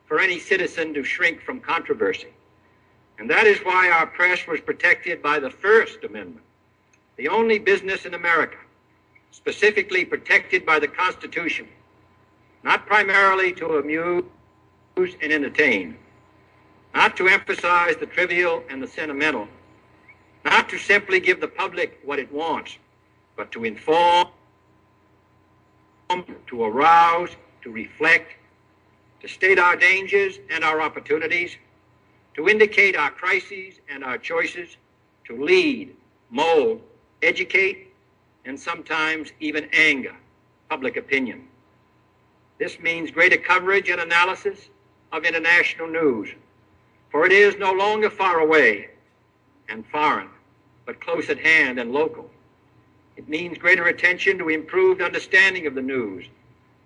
Speaker 7: for any citizen to shrink from controversy. And that is why our press was protected by the First Amendment, the only business in America specifically protected by the Constitution, not primarily to amuse and entertain, not to emphasize the trivial and the sentimental, not to simply give the public what it wants, but to inform, to arouse, to reflect, to state our dangers and our opportunities, to indicate our crises and our choices, to lead, mold, educate, and sometimes even anger public opinion. This means greater coverage and analysis of international news, for it is no longer far away and foreign, but close at hand and local. It means greater attention to improved understanding of the news,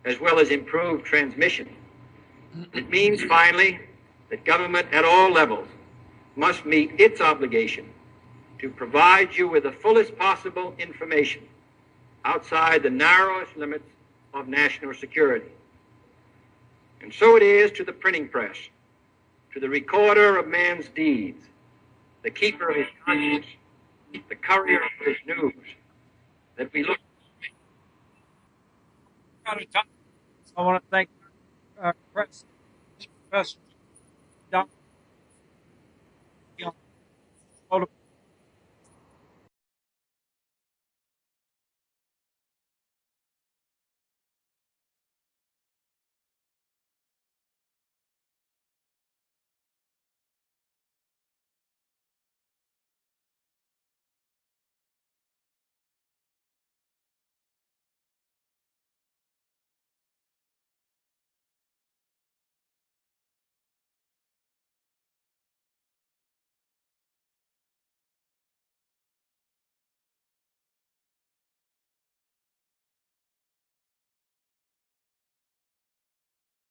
Speaker 7: as well as improved transmission. It means, finally, that government at all levels must meet its obligation to provide you with the fullest possible information outside the narrowest limits of national security. And so it is to the printing press, to the recorder of man's deeds, the keeper of his conscience, the courier of his news, that we look.
Speaker 1: I want to thank Professor